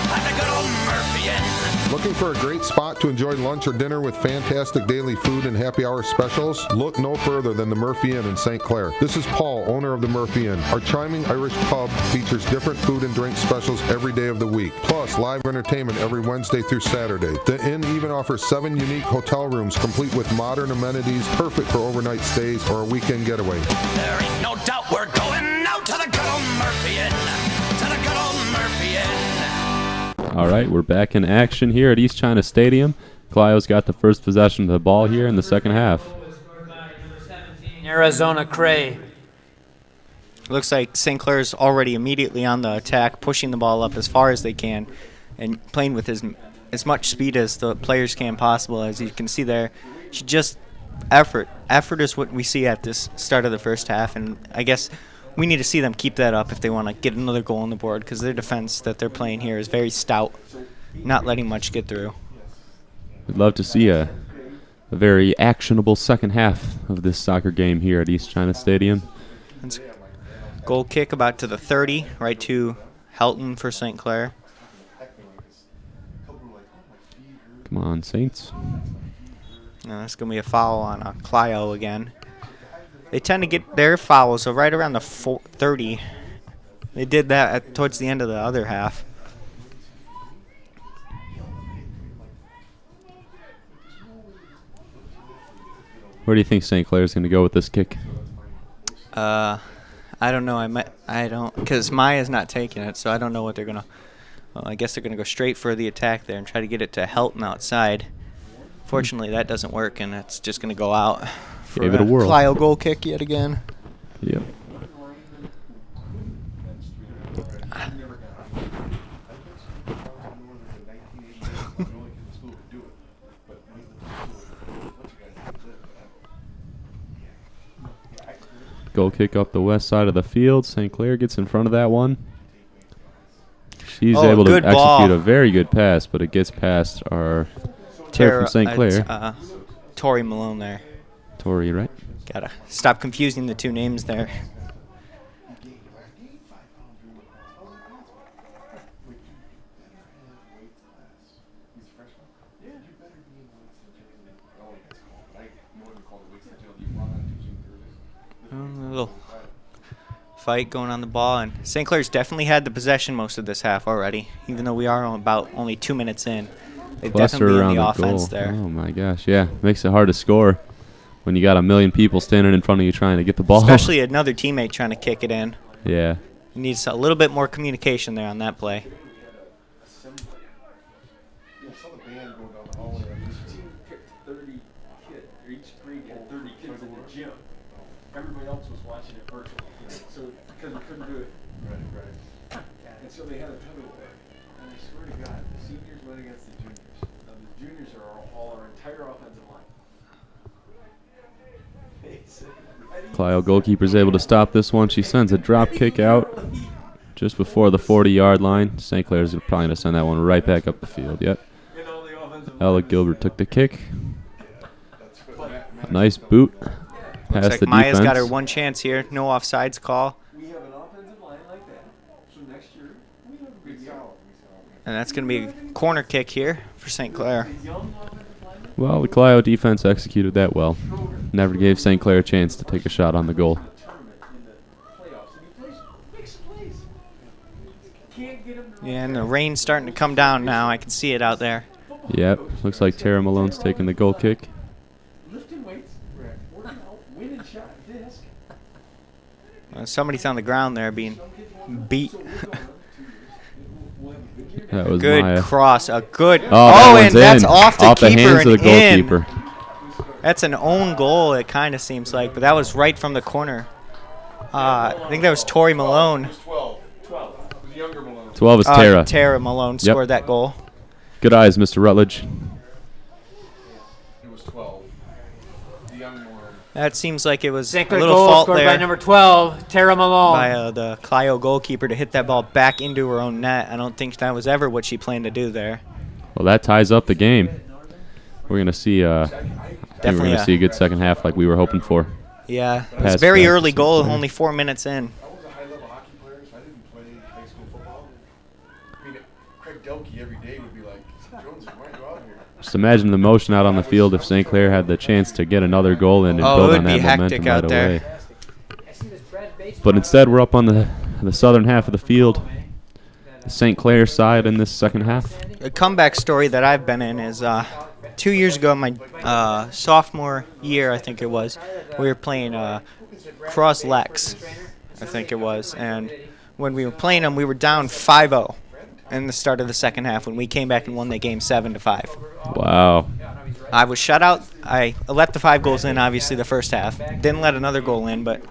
At the good old Murphy Inn. Looking for a great spot to enjoy lunch or dinner with fantastic daily food and happy hour specials? Look no further than the Murphy Inn in St. Clair. This is Paul, owner of the Murphy Inn. Our charming Irish pub features different food and drink specials every day of the week, plus live entertainment every Wednesday through Saturday. The inn even offers 7 unique hotel rooms complete with modern amenities, perfect for overnight stays or a weekend getaway. There ain't no doubt we're going out to the good old Murphy Inn. To the good old Murphy Inn. All right, we're back in action here at East China Stadium. Clio's got the first possession of the ball here in the second half. Arizona Cray. Looks like St. Clair's already immediately on the attack, pushing the ball up as far as they can and playing with as much speed as the players can possible. As you can see there, just effort. Effort is what we see at this start of the first half, and I guess we need to see them keep that up if they want to get another goal on the board, because their defense that they're playing here is very stout, not letting much get through. We'd love to see a very actionable second half of this soccer game here at East China Stadium. It's goal kick about to the 30, right to Helton for St. Clair. Come on, Saints. Now that's going to be a foul on Clio again. They tend to get their fouls, so right around the 30. They did that towards the end of the other half. Where do you think St. Clair's going to go with this kick? I don't know. I don't, because Maya's not taking it, so I don't know what they're gonna. Well, I guess they're gonna go straight for the attack there and try to get it to Helton outside. Fortunately, that doesn't work, and it's just gonna go out. Gave it a whirl. Clio goal kick yet again. Yep. Goal kick up the west side of the field. St. Clair gets in front of that one. She's able to execute a very good pass, but it gets past our player from St. Clair. Tori Malone there. Tori, right? Gotta stop confusing the two names there. A little fight going on the ball, and St. Clair's definitely had the possession most of this half already, even though we are about only 2 minutes in. They've definitely been the offense there. Oh my gosh, yeah. Makes it hard to score when you got 1 million people standing in front of you trying to get the ball. Especially another teammate trying to kick it in. Yeah. He needs a little bit more communication there on that play. Everybody else was watching it virtually, so because we couldn't do it. Right. And so they had a tug of war. And I swear to God, the seniors went against the juniors. Now the juniors are all our entire offensive line. Clio goalkeeper's able to stop this one. She sends a drop kick out just before the 40-yard line. St. Clair's probably going to send that one right back up the field. Yep. Ella Gilbert took the kick. Nice boot. past like the Maya's defense. got her one chance here. No offsides call. We have an offensive line like that. So next year, we have a good year. And that's going to be a corner kick here for St. Clair. Well, the Clio defense executed that well. Never gave St. Clair a chance to take a shot on the goal. Yeah, and the rain's starting to come down now. I can see it out there. Yep, looks like Tara Malone's taking the goal kick. Lifting weights, working out, winning shot, disc. Somebody's on the ground there being beat. That was Good Maya. cross. A good. Oh, and that's in. off the off keeper the hands and of the in. goalkeeper. That's an own goal, it kind of seems like, but that was right from the corner. I think that was Tori Malone. 12. It was younger Malone. 12 is Tara. Tara Malone scored that goal. Good eyes, Mr. Rutledge. It was 12. The young Malone. That seems like it was St. a Clair little goal fault scored there by number 12, Tara Malone. by the Clio goalkeeper to hit that ball back into her own net. I don't think that was ever what she planned to do there. Well, that ties up the game. We're going to see I think we're going to see a good second half like we were hoping for. Yeah, it was a very early goal, only 4 minutes in. I was a high-level hockey player, so I didn't play high school football. I mean, Craig Delkey every day would be like, Jonesy, why are you out here? Just imagine the motion out on the field if St. Clair had the chance to get another goal in and build on that momentum right away. But instead, we're up on the southern half of the field. The St. Clair side in this second half. A comeback story that I've been in is 2 years ago, my sophomore year, I think it was, we were playing Cross Lex, I think it was. And when we were playing them, we were down 5-0 in the start of the second half. When we came back and won the game 7-5. Wow. I was shut out. I let the 5 goals in, obviously, the first half. Didn't let another goal in, but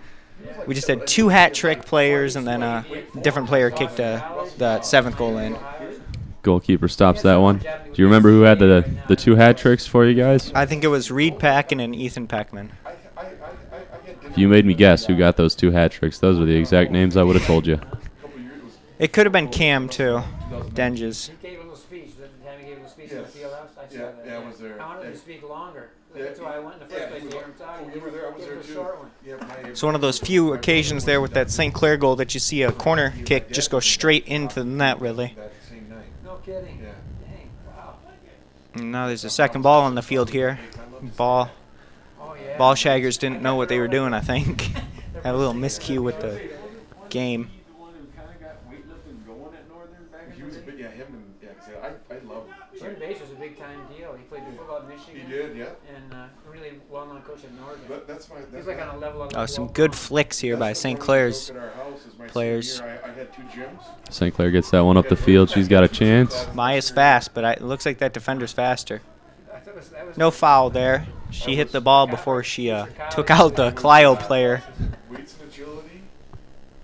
we just had 2 hat trick players, and then a different player kicked the 7th goal in. Goalkeeper stops that one. Do you remember who had the 2 hat tricks for you guys? I think it was Reed Packen and Ethan Peckman. If you made me guess who got those 2 hat tricks, those are the exact names I would have told you. It could have been Cam, too. Denges. He gave a little speech. The time he gave a little speech in the field house, I saw that. Yeah, I was there. I wanted to speak longer. That's why I went in the first place to hear him talk. You were there, I was there too. Short one. It's one of those few occasions there with that St. Clair goal that you see a corner kick just go straight into the net, really. No kidding. Dang, wow. And now there's a second ball on the field here. Ball shaggers didn't know what they were doing, I think. Had a little miscue with the game. I love Jim Bates was a big time deal. He played football at Michigan. He did, yeah. And really well known coach at Northern. That's He's like on a level of Some good flicks here by St. Clair's players. I had 2 gyms. St. Clair gets that one up the field. She's got a chance. Maya's fast, but it looks like that defender's faster. No foul there. She hit the ball before she took out the Clio player. Weights and agility,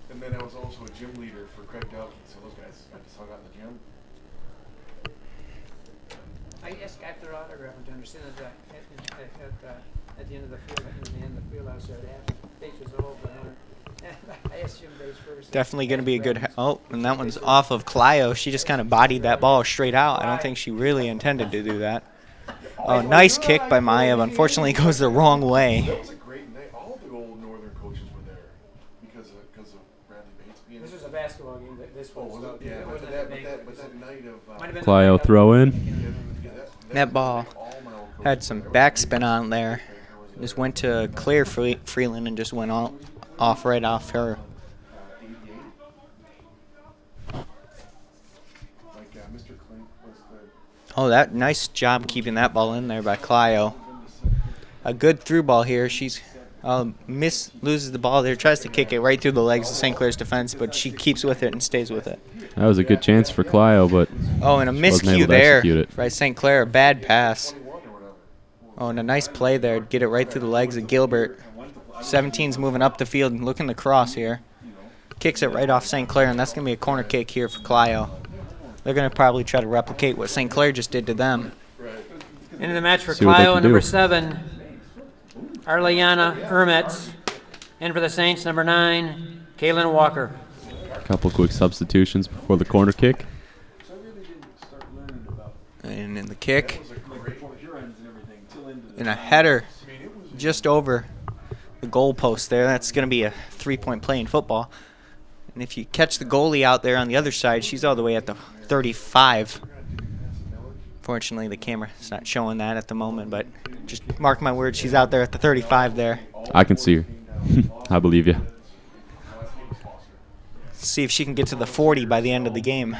and then I was also a gym leader for Craig Delkey, so those guys I just hung out in the gym. I asked after autograph to understand that at the end of the field, I was there after Bates was over. I asked Jim Bates first. Definitely going to be a good. And that one's off of Clio. She just kind of bodied that ball straight out. I don't think she really intended to do that. Oh, nice kick by Maya, but unfortunately it goes the wrong way. That was a great night. All the old Northern coaches were there because of Bradley Bates being. This was a basketball game. This was. Yeah, but that night of. Clio throw in. That ball had some backspin on there. Just went to Claire Freeland and just went off right off her. Oh, that nice job keeping that ball in there by Clio. A good through ball here. She's loses the ball there, tries to kick it right through the legs of St. Clair's defense, but she keeps with it and stays with it. That was a good chance for Clio, but and a miscue there by St. Clair. A bad pass. Oh, and a nice play there. Get it right through the legs of Gilbert. 17's moving up the field and looking to cross here. Kicks it right off St. Clair, and that's going to be a corner kick here for Clio. They're going to probably try to replicate what St. Clair just did to them. Into the match for Clio, number 7, Arliana Ermetz. And for the Saints, number 9, Kaylin Walker. A couple quick substitutions before the corner kick. And in the kick. And a header just over the goal post there. That's going to be a 3-point play in football. And if you catch the goalie out there on the other side, she's all the way at the 35. Fortunately, the camera's not showing that at the moment, but just mark my words, she's out there at the 35 there. I can see her. I believe you. See if she can get to the 40 by the end of the game.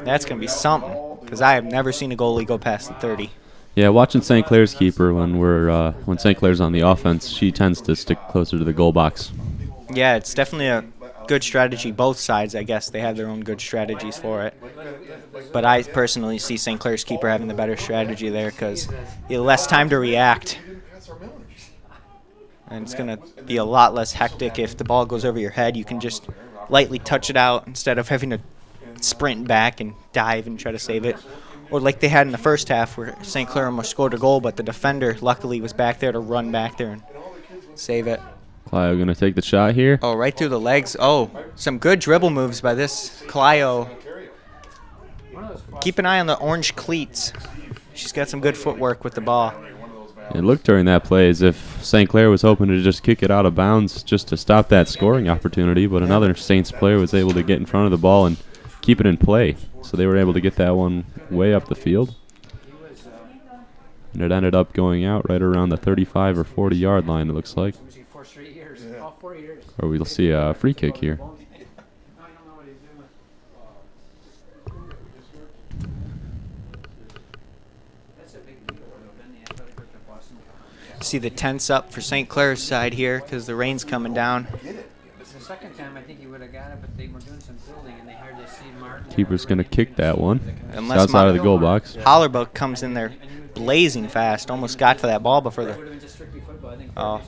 That's going to be something, because I have never seen a goalie go past the 30. Yeah, watching St. Clair's keeper when St. Clair's on the offense, she tends to stick closer to the goal box. Yeah, it's definitely a good strategy. Both sides, I guess, they have their own good strategies for it. But I personally see St. Clair's keeper having the better strategy there because you have less time to react. And it's going to be a lot less hectic. If the ball goes over your head, you can just lightly touch it out instead of having to sprint back and dive and try to save it. Or like they had in the first half where St. Clair almost scored a goal, but the defender luckily was back there to run back there and save it. Clio going to take the shot here. Oh, right through the legs. Oh, some good dribble moves by this Clio. Keep an eye on the orange cleats. She's got some good footwork with the ball. It looked during that play as if St. Clair was hoping to just kick it out of bounds just to stop that scoring opportunity, but another Saints player was able to get in front of the ball and keep it in play. So they were able to get that one way up the field. And it ended up going out right around the 35 or 40 yard line, it looks like. Or we'll see a free kick here. See the tents up for St. Clair's side here because the rain's coming down. The second time I think he would have got it, but they were doing some building and they hired to see Martin. Keeper's going to kick that one. Unless outside of the goal box. Hollerbuck comes in there blazing fast. Almost got to that ball before the... Oh,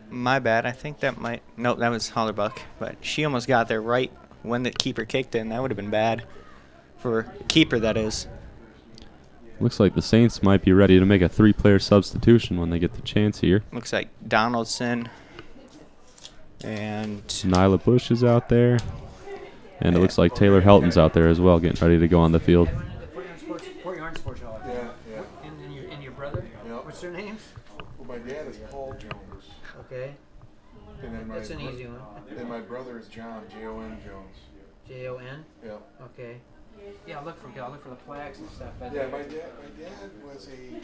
my bad. I think that might... Nope, that was Hollerbuck. But she almost got there right when the keeper kicked in. That would have been bad. For keeper, that is. Looks like the Saints might be ready to make a 3-player substitution when they get the chance here. Looks like Donaldson and... Nyla Bush is out there. And it looks like Taylor Helton's out there as well, getting ready to go on the field. And your brother? Yep. What's their names? Well, my dad is Paul Jones. Okay. And then That's an easy one. Then my brother is John, J-O-N Jones. J-O-N? Yep. Okay. Yeah, I'll look for the plaques and stuff. Yeah, my dad was a huge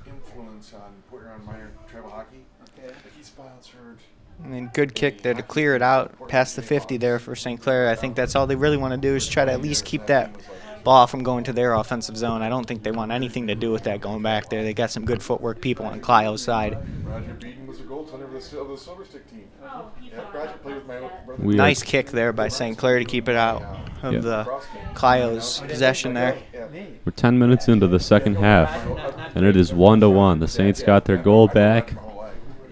influence on putting on minor tribal hockey. Okay. He sponsored. And then good kick there to clear it out past the 50 there for St. Clair. I think that's all they really want to do is try to at least keep that ball from going to their offensive zone. I don't think they want anything to do with that going back there. They got some good footwork people on Clio's side. Roger Beaton was a goaltender of the Silver Stick team. Yeah, Roger played with my brother. Nice kick there by St. Clair to keep it out of the Clio's possession there. We're 10 minutes into the second half, and it is 1-1. The Saints got their goal back,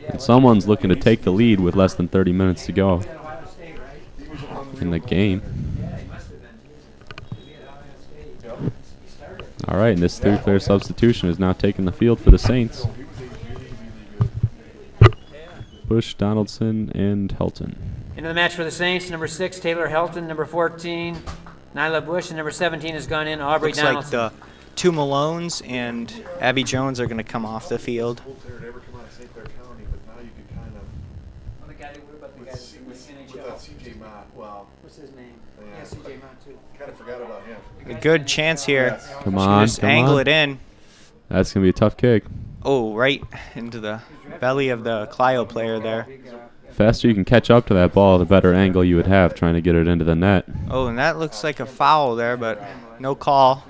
and someone's looking to take the lead with less than 30 minutes to go in the game. All right, and this 3-player substitution is now taking the field for the Saints. Bush, Donaldson, and Helton. Into the match for the Saints, number 6, Taylor Helton, number 14, Nyla Bush, and number 17 has gone in, Aubrey Looks Donaldson. like the two Malones and Abby Jones are going to come off the field. What's his name? Yeah, CJ Mott, too. Kind of forgot about him. A good chance here. Come on, just angle it in. That's going to be a tough kick. Oh, right into the belly of the Clio player there. The faster you can catch up to that ball, the better angle you would have trying to get it into the net. Oh, and that looks like a foul there, but no call.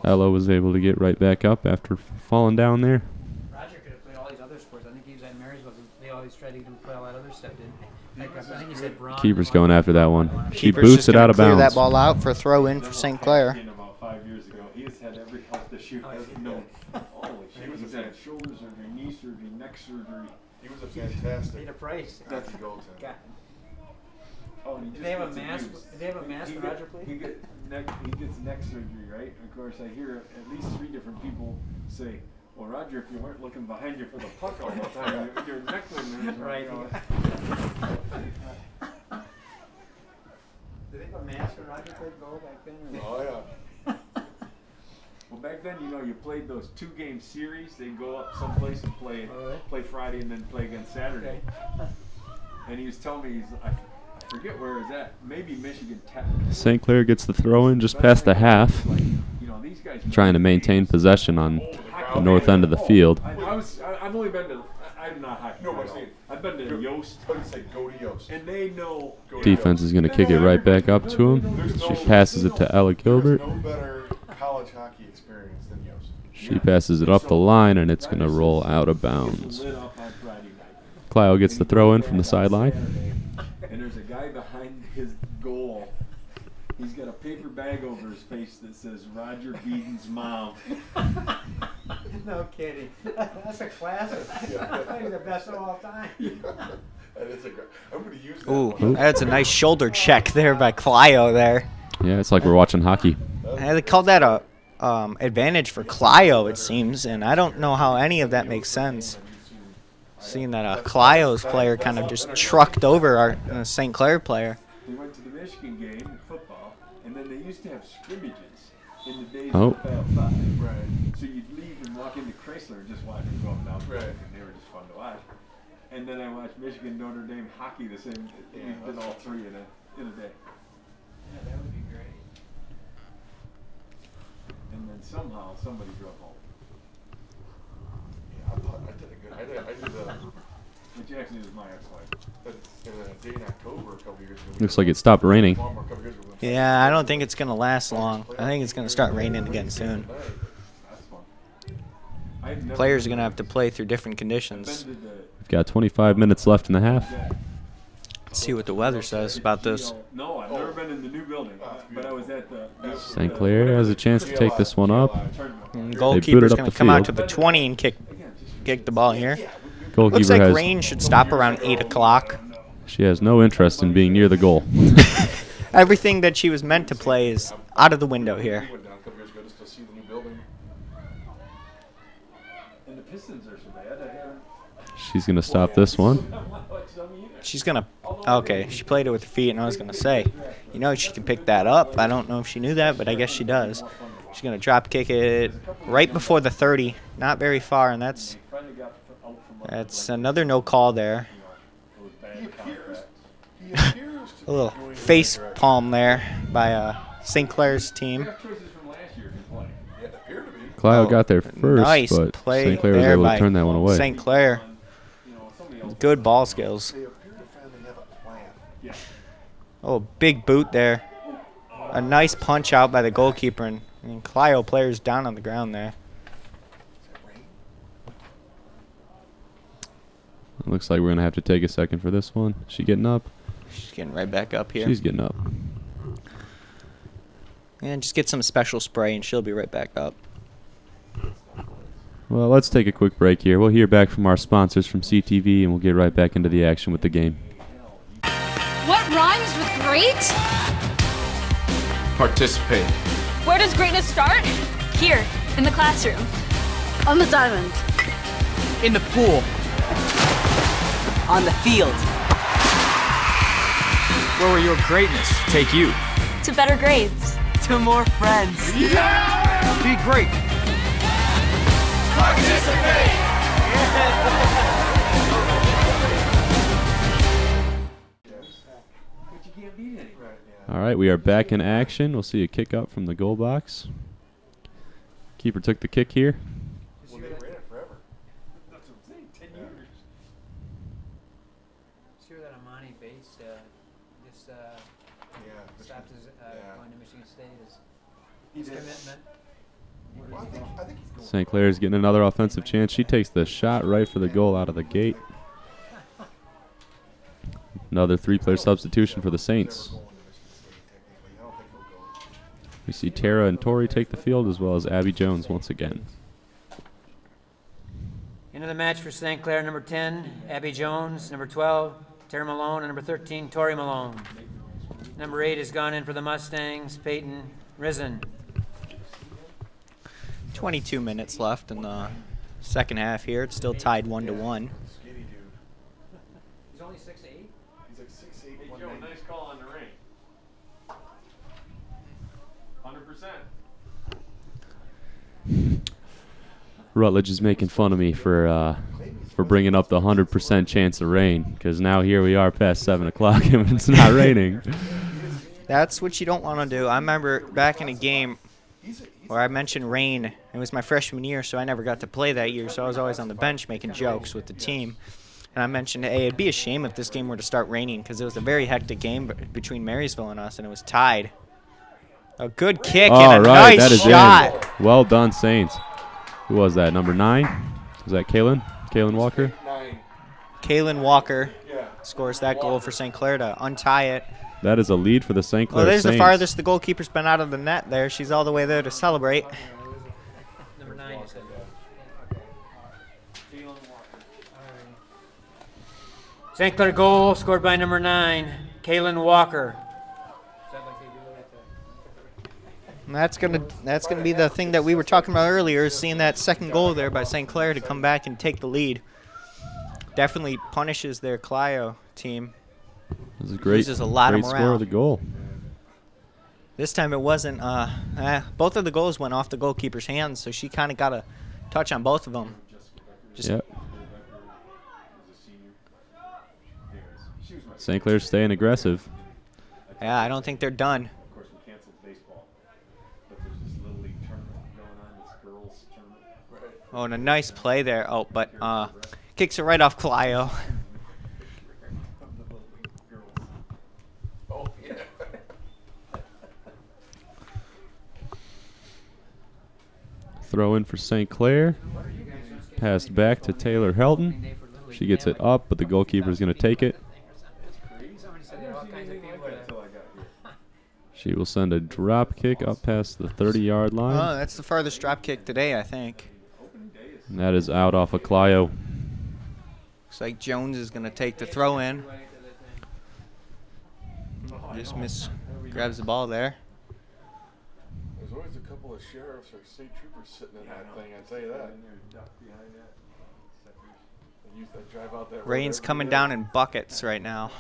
Ella was able to get right back up after falling down there. Roger could have played all these other sports. I think he was at Marysville. They always tried to get him to play all that other stuff, didn't they? I think he said Braun. Keeper's going after that one. She Keeper's boots just it gonna out of clear bounds. that ball out for a throw in for St. Clair. About 5 years ago, he has had every health issue known. Holy shit, he's had shoulder surgery, knee surgery, neck surgery. He was a fantastic. Peter Price. That's a goaltender. Oh, Did they have a mask? Did they have a mask for Roger, please? He gets neck surgery, right? Of course, I hear at least 3 different people say, "Well, Roger, if you weren't looking behind you for the puck all the time, your neck wouldn't hurt." Right. You know. Did they have a mask for Roger played goal back then? Oh, yeah. Well, back then, you know, you played those 2-game series. They'd go up someplace and play Friday and then play again Saturday. And he was telling me, I forget where it's at. Maybe Michigan Tech. St. Clair gets the throw in just past the half, trying to maintain possession on the north end of the field. I've only been to, I'm not hockey. No, I've been to Yost. Go to Yost. And they know. Defense is going to kick it right back up to him. She passes it to Ella Gilbert. There's no better college hockey experience than Yost. She passes it up the line, and it's going to roll out of bounds. Clio gets the throw in from the sideline. And there's a guy behind his goal. He's got a paper bag over his face that says Roger Beaton's mom. No kidding. That's a classic. He's the best of all time. That is a great. I'm going to use that. Ooh, that's a nice shoulder check there by Clio there. Yeah, it's like we're watching hockey. They called that a advantage for Clio, it seems, and I don't know how any of that makes sense. Seeing that Clio's player kind of just trucked over our St. Clair player. They went to the Michigan game in football, and then they used to have scrimmages in the days Oh. of Fab 5. Right. So you'd leave and walk into Chrysler and just watch them go up and down the field, and they were just fun to watch. And then I watched Michigan Notre Dame hockey the same. We did all three in a day. Yeah, that would be great. And then somehow somebody drove home. Yeah, I thought I did a good. I did Which actually was my ex-wife. a day in October a couple years ago. Looks like it stopped raining. Yeah, I don't think it's going to last long. I think it's going to start raining again soon. That's fun. Players are going to have to play through different conditions. We've got 25 minutes left in the half. Let's see what the weather says about this. No, I've never been in the new building, but I was at the. St. Clair has a chance to take this one up. And They goalkeeper's booted up going the to come out to field. the 20 and kick the ball here. Goalkeeper Looks like has, rain should stop around 8 o'clock. she has no interest in being near the goal. Everything that she was meant to play is out of the window here. We went down a couple years ago just to see the new building. And the Pistons are so bad. I haven't. She's going to stop this one. She's going to... Okay, she played it with her feet, and I was going to say, you know, she can pick that up. I don't know if she knew that, but I guess she does. She's going to drop kick it right before the 30. Not very far, and that's another no call there. A little face palm there by St. Clair's team. Clio got there first, Nice but play St. Clair was there able by to turn that one away. St. Clair. Good ball skills. They appear to finally have a plan. Oh, big boot there. A nice punch out by the goalkeeper, and Clio players down on the ground there. It looks like we're going to have to take a second for this one. She getting up? She's getting right back up here. She's getting up. And just get some special spray, and she'll be right back up. Well, let's take a quick break here. We'll hear back from our sponsors from CTV, and we'll get right back into the action with the game. What rhymes with great? Participate. Where does greatness start? Here, in the classroom. On the diamond. In the pool. On the field. Where will your greatness take you? To better grades. To more friends. Yeah! Be great. Participate! All right, we are back in action. We'll see a kick up from the goal box. Keeper took the kick here. Well, they ran it forever. That's what I'm saying, 10 years. Sure that Amani Bates just stopped his going to Michigan State. His commitment. Well, I think he's going. St. Clair's getting another offensive chance. She takes the shot right for the goal out of the gate. Another three-player substitution for the Saints. We see Tara and Tori take the field, as well as Abby Jones once again. Into the match for St. Clair, number 10, Abby Jones. Number 12, Tara Malone. And number 13, Tori Malone. Number 8 has gone in for the Mustangs, Peyton Risen. 22 minutes left in the second half here. It's still tied 1-1. Skinny dude. He's only 6'8"? He's like 6'8", Hey, Joe, 190. nice call on the ring. 100%. Rutledge is making fun of me for bringing up the 100% chance of rain, because now here we are past 7 o'clock and it's not raining. That's what you don't want to do. I remember back in a game where I mentioned rain. It was my freshman year, so I never got to play that year, so I was always on the bench making jokes with the team. And I mentioned, hey, it'd be a shame if this game were to start raining, because it was a very hectic game between Marysville and us, and it was tied. A good kick and a nice that is shot. In. Well done, Saints. Who was that, number 9? Was that Kalen? Kalen Walker? 9. Kalen Walker scores that goal for St. Clair to untie it. That is a lead for the St. Clair There's Saints. the farthest the goalkeeper's been out of the net there. She's all the way there to celebrate. Number 9, you said. St. Clair goal scored by number 9, Kaylin Walker. And that's gonna be the thing that we were talking about earlier, is seeing that second goal there by St. Clair to come back and take the lead. Definitely punishes their Clio team. It was a great great score of the goal. This time it wasn't. Both of the goals went off the goalkeeper's hands, so she kind of got a touch on both of them. Yep. St. Clair's staying aggressive. Yeah, I don't think they're done. Of course, we canceled baseball, but there's this little league tournament going on, this girls tournament. Oh, and a nice play there. Oh, but kicks it right off Clio. Oh, yeah. Throw in for St. Clair. Passed back to Taylor Helton. She gets it up, but the goalkeeper is going to take it. She will send a drop kick up past the 30-yard line. Oh, that's the farthest drop kick today, I think. And that is out off of Clio. Looks like Jones is going to take the throw in. Just grabs the ball there. There's always a couple of sheriffs or state troopers sitting in that thing, I tell you that. They drive out that Rain's coming down in buckets right now.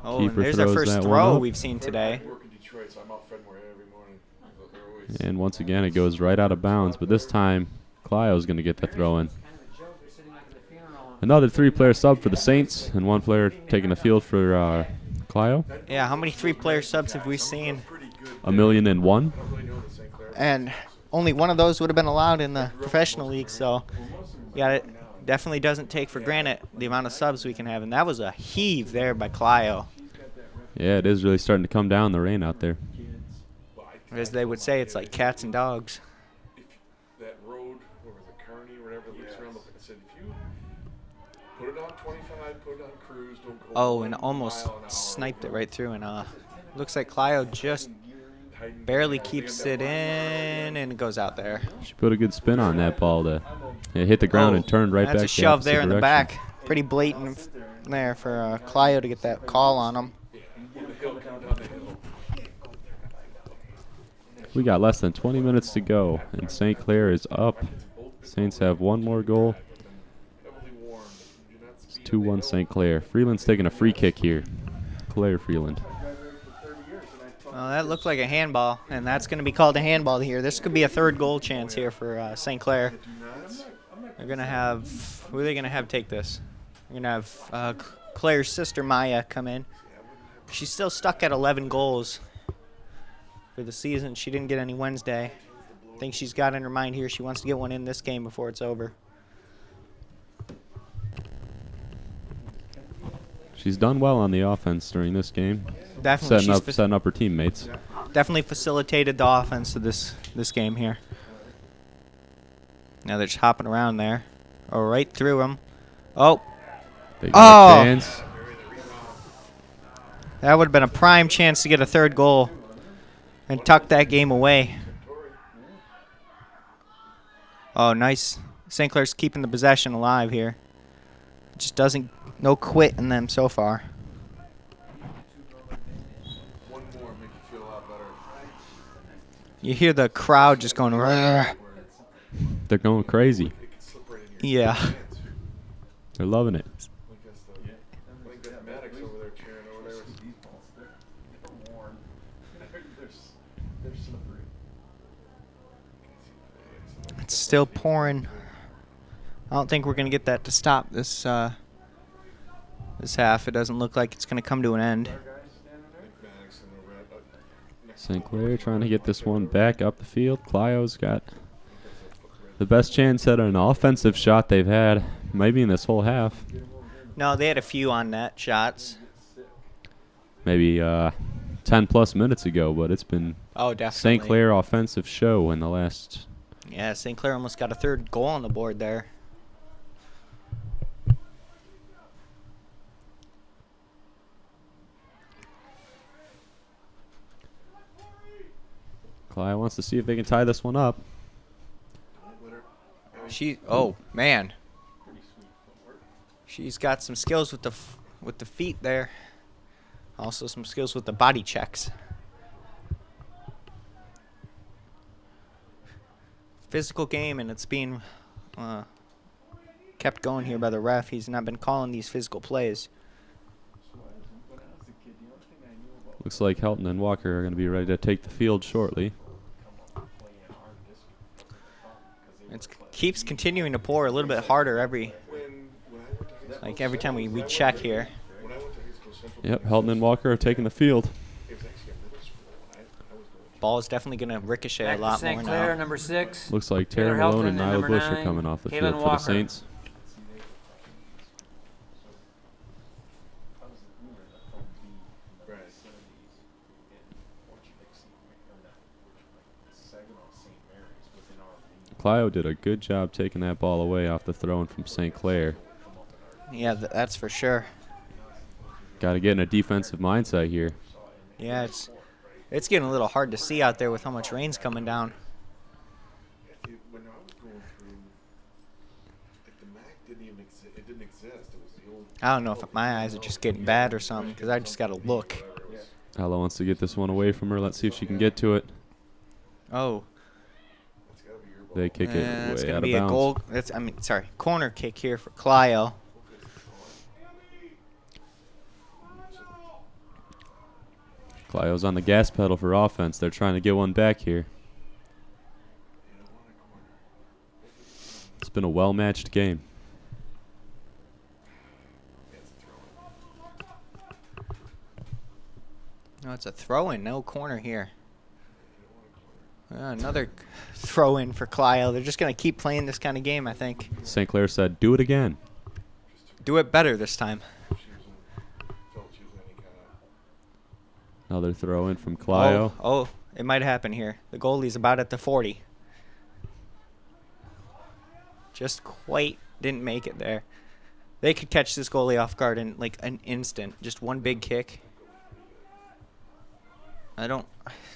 Oh, and there's our first throw we've seen today. I work in Detroit, so I'm out Fenway every morning. And once again, it goes right out of bounds. But this time, Clio's going to get the throw in. Another 3-player sub for the Saints, and 1 player taking the field for Clio. Yeah, how many 3-player subs have we seen? 1,000,001. And only one of those would have been allowed in the professional league, so yeah, it definitely doesn't take for granted the amount of subs we can have. And that was a heave there by Clio. Yeah, it is really starting to come down, the rain out there. As they would say, it's like cats and dogs. That road, what was it, Kearney or whatever, loops around the, I said, if you put it on 25, put it on cruise, don't go. Oh, and almost sniped it right through. And looks like Clio just barely keeps it in, and it goes out there. She put a good spin on that ball to hit the ground and turned right back. That's a shove there in the back. Pretty blatant there for Clio to get that call on them. We got less than 20 minutes to go, and St. Clair is up. Saints have 1 more goal. It's 2-1 St. Clair. Freeland's taking a free kick here. Claire Freeland. Well, that looked like a handball, and that's going to be called a handball here. This could be a 3rd goal chance here for St. Clair. They're going to have, who are they going to have take this? They're going to have Claire's sister, Maya, come in. She's still stuck at 11 goals for the season. She didn't get any Wednesday. I think she's got in her mind here she wants to get one in this game before it's over. She's done well on the offense during this game. Definitely. Setting up her teammates. Definitely facilitated the offense of this game here. Now they're just hopping around there. Oh, right through them. Oh. They got a chance. That would have been a prime chance to get a 3rd goal and tuck that game away. Oh, nice. St. Clair's keeping the possession alive here. Just doesn't, no quit in them so far. One more, make you feel a lot better. You hear the crowd just going, "Rrr." They're going crazy. Yeah. They're loving it. It's still pouring. I don't think we're going to get that to stop this this half. It doesn't look like it's going to come to an end. St. Clair trying to get this one back up the field. Clio's got the best chance at an offensive shot they've had, maybe in this whole half. No, they had a few on net shots. Maybe 10-plus minutes ago, but it's been St. Clair offensive show in the last. Yeah, St. Clair almost got a third goal on the board there. Clio wants to see if they can tie this one up. Oh man, she's got some skills with the feet there. Also some skills with the body checks. Physical game, and it's being kept going here by the ref. He's not been calling these physical plays. Looks like Helton and Walker are going to be ready to take the field shortly. It keeps continuing to pour a little bit harder every time we check here. Yep, Helton and Walker are taking the field. Ball is definitely going to ricochet a lot more Clair, now. number 6. Looks like Tara Malone and Nyla Bush are coming off the field for the Saints. Clio did a good job taking that ball away off the throw-in from St. Clair. Yeah, that's for sure. Got to get in a defensive mindset here. Yeah, it's getting a little hard to see out there with how much rain's coming down. I don't know if my eyes are just getting bad or something, because I just got to look. Ella wants to get this one away from her. Let's see if she can get to it. Oh. They kick it it's way gonna out be of bounds. a goal. Corner kick here for Clio. Clio's on the gas pedal for offense. They're trying to get one back here. It's been a well-matched game. No, it's a throw-in, no corner here. Another throw-in for Clio. They're just going to keep playing this kind of game, I think. St. Clair said, do it again. Do it better this time. Another throw-in from Clio. Oh, it might happen here. The goalie's about at the 40. Just quite didn't make it there. They could catch this goalie off guard in like an instant. Just one big kick.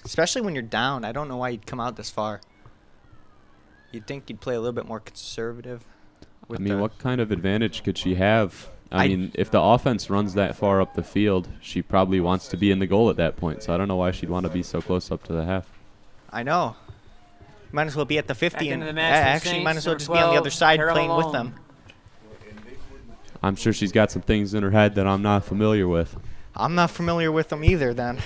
Especially when you're down, I don't know why you'd come out this far. You'd think you'd play a little bit more conservative. I mean, what kind of advantage could she have? I mean, if the offense runs that far up the field, she probably wants to be in the goal at that point. So I don't know why she'd want to be so close up to the half. I know. Might as well be at the 50, and actually might as well just be on the other side playing with them. I'm sure she's got some things in her head that I'm not familiar with. I'm not familiar with them either, then.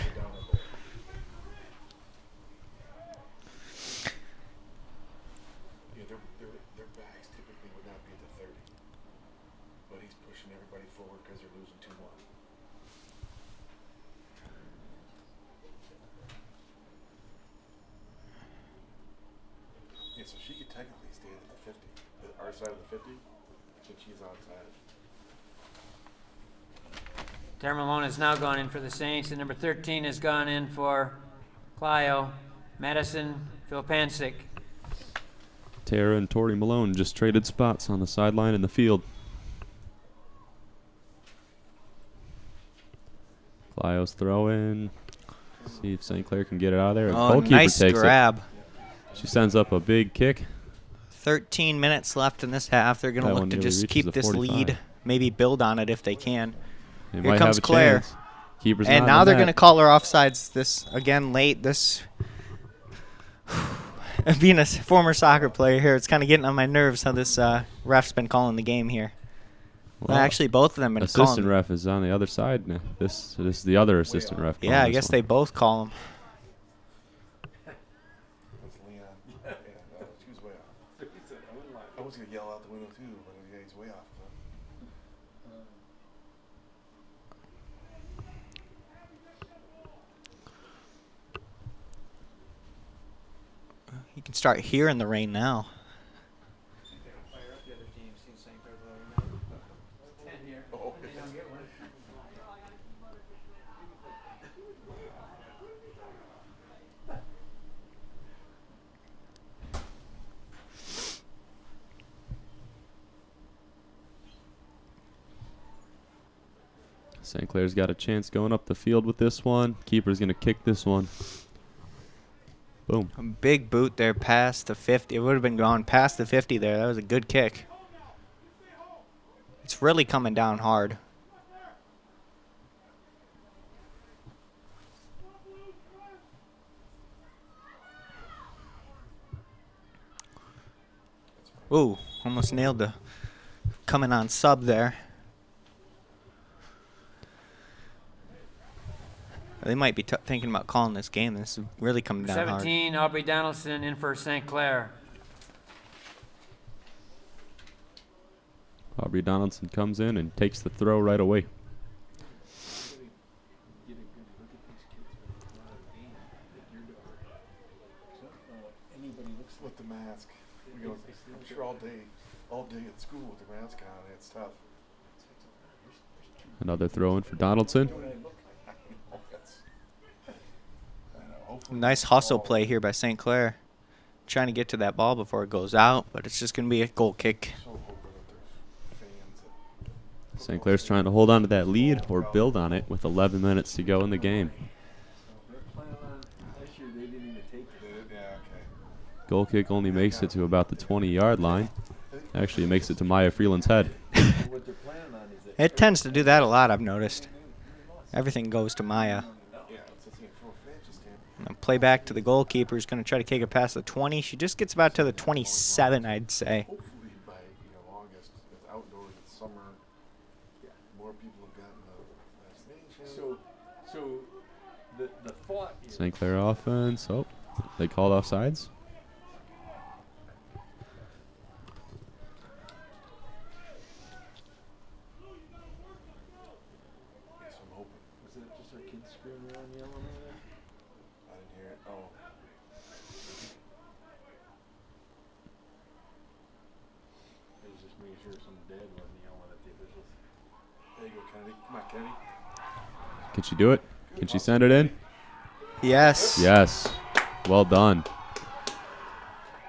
Tara Malone has now gone in for the Saints, and number 13 has gone in for Clio. Madison Filpancic. Tara and Tori Malone just traded spots on the sideline in the field. Clio's throw in. See if St. Clair can get it out of there. Goalkeeper nice takes grab. She sends up a big kick. 13 minutes left in this half. They're going to look to just keep this 45. lead, maybe build on it if they can. They Here might comes have a Claire. chance. Keeper's And not now in they're the going to net. call her offsides this again late. This being a former soccer player here, it's kind of getting on my nerves how this ref's been calling the game here. Well, actually, both of them been assistant calling. ref is on the other side now. This is the other assistant ref. Yeah, I guess they both call him. Might start here in the rain now. St. Clair's got a chance going up the field with this one. Keeper's going to kick this one. Boom. A big boot there past the 50. It would have been gone past the 50 there. That was a good kick. It's really coming down hard. Ooh, almost nailed the coming on sub there. They might be thinking about calling this game. This is really coming down 17, hard. Aubrey Donaldson in for St. Clair. Aubrey Donaldson comes in and takes the throw right away. With the mask. I'm sure all day at school with the mask on, it's tough. Another throw in for Donaldson. Nice hustle play here by St. Clair. Trying to get to that ball before it goes out, but it's just going to be a goal kick. St. Clair's trying to hold on to that lead or build on it with 11 minutes to go in the game. Goal kick only makes it to about the 20-yard line. Actually, it makes it to Maya Freeland's head. It tends to do that a lot, I've noticed. Everything goes to Maya. Play back to the goalkeeper, who's going to try to kick it past the 20. She just gets about to the 27, I'd say. Hopefully by August, it's outdoors, it's summer. More people have gotten the vaccination. So the thought is St. Clair offense. Oh, they called offsides. was it just our kids screaming around yelling at it? I didn't hear it. Oh. It was just making sure some dad wasn't yelling at the officials. There you go, Kennedy. Come on, Kennedy. Can she do it? Can she send it in? Yes. Yes. Well done.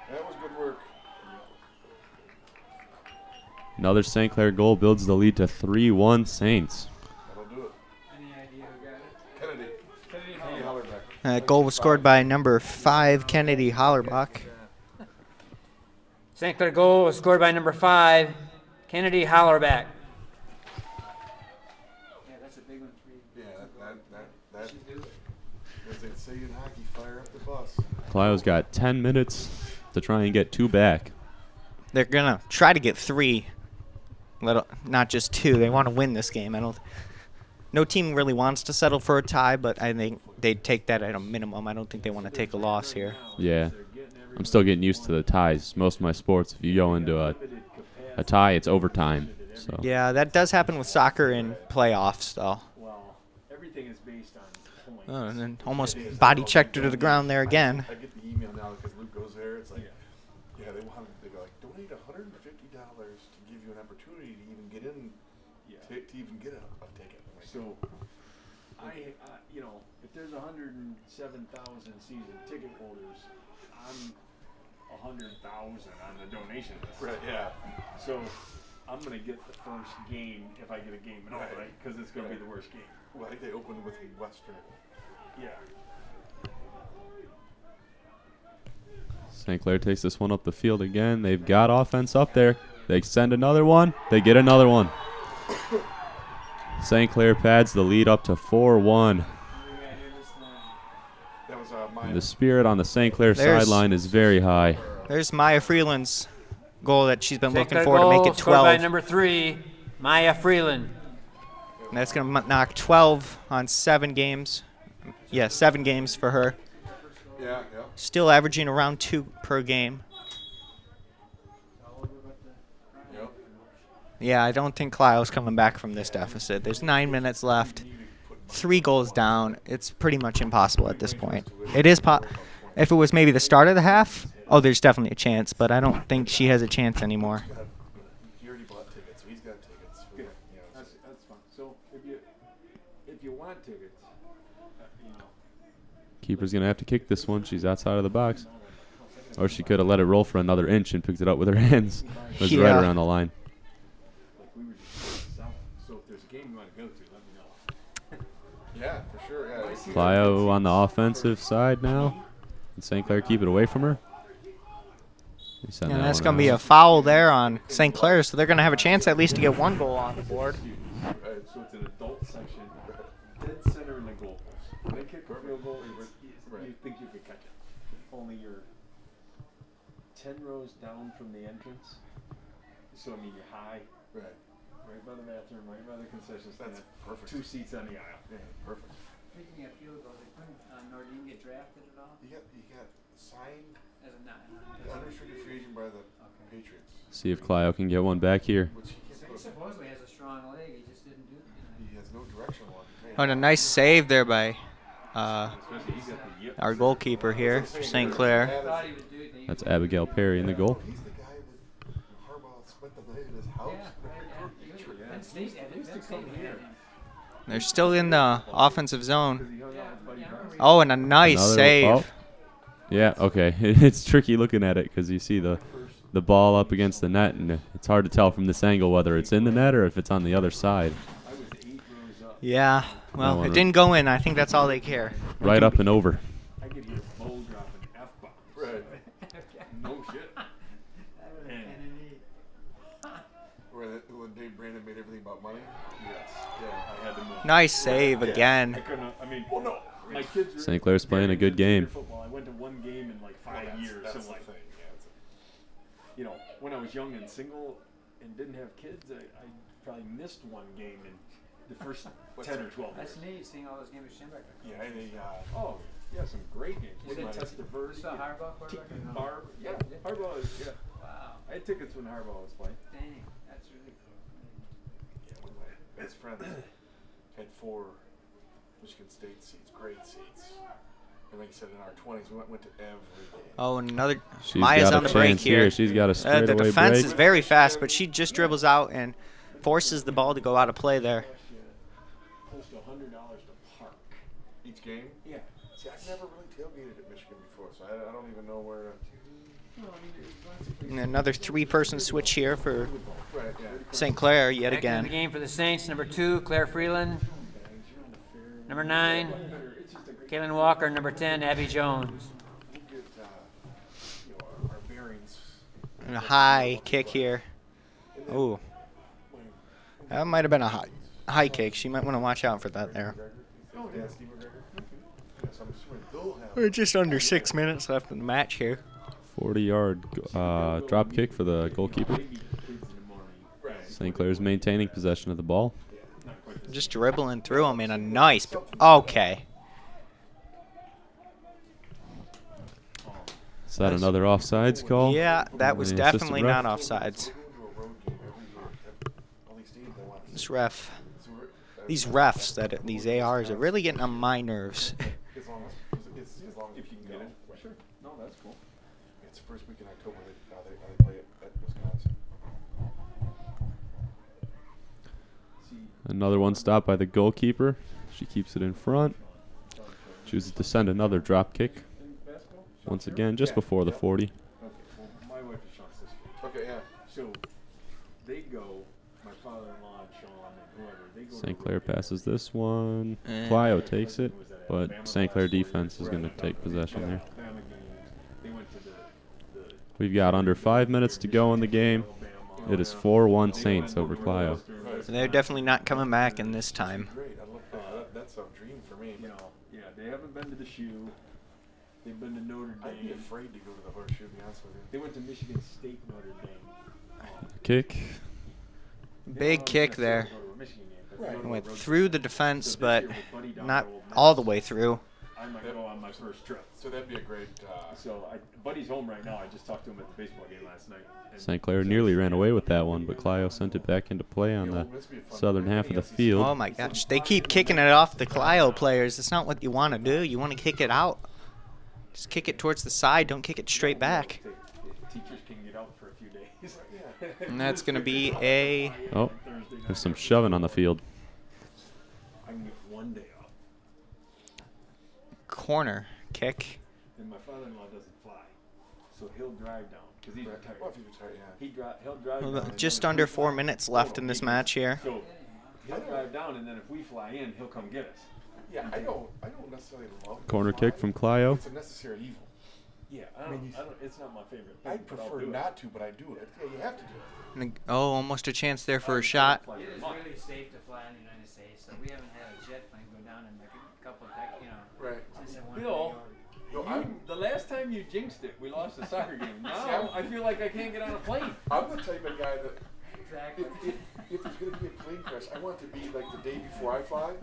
That was good work. Another St. Clair goal builds the lead to 3-1 Saints. That'll do it. Any idea who got it? Kennedy. Kennedy Hollerbeck. That goal was scored by number 5, Kennedy Hollerbach. St. Clair goal was scored by number 5, Kennedy Hollerback. Yeah, that's a big one for you. Yeah, that as they say in hockey, fire up the bus. Clio's got 10 minutes to try and get 2 back. They're going to try to get 3, not just 2. They want to win this game. No team really wants to settle for a tie, but I think they'd take that at a minimum. I don't think they want to take a loss here. Yeah. I'm still getting used to the ties. Most of my sports, if you go into a tie, it's overtime. So. Yeah, that does happen with soccer in playoffs, though. Well, everything is based on points. Oh, and then almost body checked her to the ground there again. I get the email now because Luke goes there. It's like, yeah, they go like, donate $150 to give you an opportunity to even get in, to even get a ticket. So, if there's 107,000 season ticket holders, I'm 100,000 on the donation list. Right. Yeah. So, I'm gonna get the first game if I get a game at all, right? Because it's gonna be the worst game. Well, I think they opened with Western. Yeah. St. Clair takes this one up the field again. They've got offense up there. They send another one. They get another one. St. Clair pads the lead up to 4-1. And the spirit on the St. Clair sideline is very high. There's Maya Freeland's goal that she's been St. looking Clair for to make goal it scored by 12. number 3, Maya Freeland. And that's going to knock 12 on 7 games. Yeah, 7 games for her. Yeah. Still averaging around 2 per game. Yep. Yeah, I don't think Clio's coming back from this deficit. There's 9 minutes left. 3 goals down. It's pretty much impossible at this point. It is if it was maybe the start of the half, Oh, there's definitely a chance, but I don't think she has a chance anymore. He already bought tickets, so he's got tickets. For, Good. That's fine. So if you want tickets, Keeper's going to have to kick this one. She's outside of the box. Or she could have let it roll for another inch and picked it up with her hands. It was right around the line. like we were just selling. So if there's a game you want to go to, let me know. Yeah, for sure. Yeah. Clio on the offensive side now. And St. Clair keep it away from her. And that's going to be a foul there on St. Clair, so they're going to have a chance at least to get one goal on the board. So it's an adult section, dead center in the goalpost. When they kick a field goal, you think you could catch it. Only you're 10 rows down from the entrance. So, I mean, you're high. Right. Right by the bathroom, right by the concession stand. That's perfect. 2 seats on the aisle. Yeah, perfect. Speaking of field goals, Nordine get drafted at all? He got signed As a unrestricted free agent by the Patriots. See if Clio can get one back here. Which he supposedly has a strong leg, he just didn't do it. He has no direction along. Oh, and a nice save there by our goalkeeper here for St. Clair. That's Abigail Perry in the goal. He's the guy that Harbaugh spent the night at his house. They're still in the offensive zone. Oh, and a nice save. Oh. Yeah, okay. It's tricky looking at it because you see the ball up against the net, and it's hard to tell from this angle whether it's in the net or if it's on the other side. Yeah, well, it didn't go in. I think that's all they care. Right up and over. I could hear Bo dropping F-bombs. Right. No shit. When Dave Brandon made everything about money? Yes. Yeah, I had to move. Nice save again. I couldn't, I mean, well, no. My kids were St. Clair's playing a good game. Football. I went to one game in like 5 years. That's so like, the thing. you know, when I was young and single and didn't have kids, I probably missed one game in the first 10 or 12 years. That's neat, seeing all those games with Schimbeck. Oh, yeah, some great games. You said Test the Bird. you saw Harbaugh quarterback? Barb. Yeah, Harbaugh is, yeah. Wow. I had tickets when Harbaugh was playing. Dang, that's really cool. Yeah, one of my best friends had 4 Michigan State seats, great seats. And like I said, in our 20s, we went to every game. Oh, and another. She's Maya's got a on the break chance here. She's got a straightaway The defense break. is very fast, but she just dribbles out and forces the ball to go out of play there. Close to $100 to park. Each game? Yeah. See, I've never really tailgated at Michigan before, so I don't even know where. And another 3-person switch here for St. Clair yet Back into again. the game for the Saints, number 2, Claire Freeland. Number 9, Kaylin Walker. Number 10, Abby Jones. Our bearings. And a high kick here. Ooh. That might have been a high kick. She might want to watch out for that there. We're just under 6 minutes left in the match here. 40-yard drop kick for the goalkeeper. St. Clair's maintaining possession of the ball. Just dribbling through them in a nice. Okay. Is that another offsides call? Yeah, that was The assistant definitely ref? not offsides. This ref. These refs, these ARs, are really getting on my nerves. As long as if you can get it. Sure. No, that's cool. It's the first week in October they play it at Wisconsin. Another one stopped by the goalkeeper. She keeps it in front. Chooses to send another drop kick. Once again, just before the 40. Okay, well, my wife is Sean's sister. Okay, yeah. So they go, my father-in-law and Sean and whoever, they go. St. Clair passes this one. Eh. Clio takes it, but St. Clair defense is going to take possession there. They went to the We've got under 5 minutes to go in the game. It is 4-1 Saints over Clio. So they're definitely not coming back in this time. Great. I love that's a dream for me. you know, yeah, they haven't been to the shoe. They've been to Notre Dame. I'd be afraid to go to the horseshoe, to be honest with you. They went to Michigan State, Notre Dame. Kick. Big kick there. Right. Went through the defense, but not all the way through. I might go on my first trip. So that'd be a great. Buddy's home right now. I just talked to him at the baseball game last night. St. Clair nearly ran away with that one, but Clio sent it back into play on the southern half of the field. Oh my gosh, they keep kicking it off the Clio players. It's not what you want to do. You want to kick it out Just kick it towards the side. Don't kick it straight back. Teachers can get out for a few days. And that's going to be a... Oh, there's some shoving on the field. I can get one day off. corner kick. And my father-in-law doesn't fly, so he'll drive down because he's retired. Well, if he's retired, yeah. He'll drive Well, down. just under 4 minutes left in this match here. So he'll drive down, and then if we fly in, he'll come get us. Yeah, I don't necessarily love Corner kick from Clio. It's a necessary evil. Yeah, it's not my favorite. I prefer not to, but I do it. Yeah, you have to do it. Oh, almost a chance there for a shot. It is really safe to fly in the United States. So we haven't had a jet plane go down in like a couple of decades, Right. since it won Bill, No, the last time you jinxed it, we lost a soccer game. Now I feel like I can't get on a plane. I'm the type of guy that Exactly. if there's going to be a plane crash, I want it to be like the day before I fly,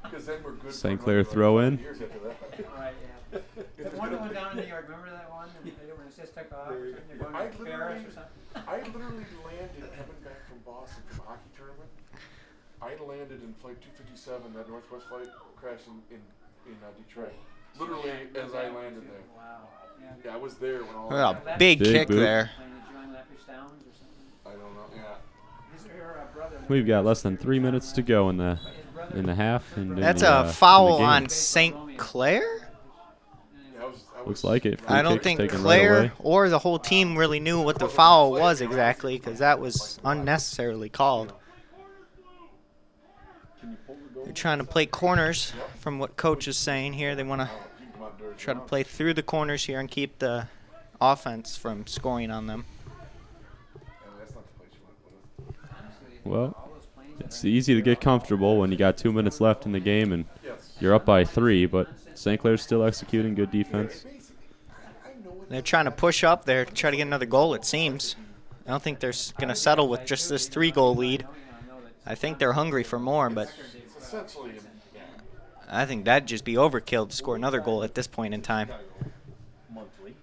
because then we're good. St. for Clair another, throw like, in. 5 years after that. Right, yeah. The one that went down in New York, remember that one? And they were just took off. They're going I to literally, Paris or something. I literally landed coming back from Boston from a hockey tournament. I landed in flight 257, that Northwest flight crashed in Detroit. Literally as I landed there. Wow. Yeah, I was there when all Well, that big Big kick boot. there. Did you join Lappish Downs or something? I don't know. Yeah. We've got less than 3 minutes to go in the half. And in That's the, a in the foul game. on St. Clair? Yeah, I was Looks like it. Free I don't kick's think taken right Claire away. or the whole team really knew what the foul was exactly, because that was unnecessarily called. They're trying to play corners from what coach is saying here. They want to try to play through the corners here and keep the offense from scoring on them. Well, it's easy to get comfortable when you got 2 minutes left in the game and you're up by 3, but St. Clair's still executing good defense. They're trying to push up there, try to get another goal, it seems. I don't think they're going to settle with just this 3-goal lead. I think they're hungry for more, but I think that'd just be overkill to score another goal at this point in time. Monthly,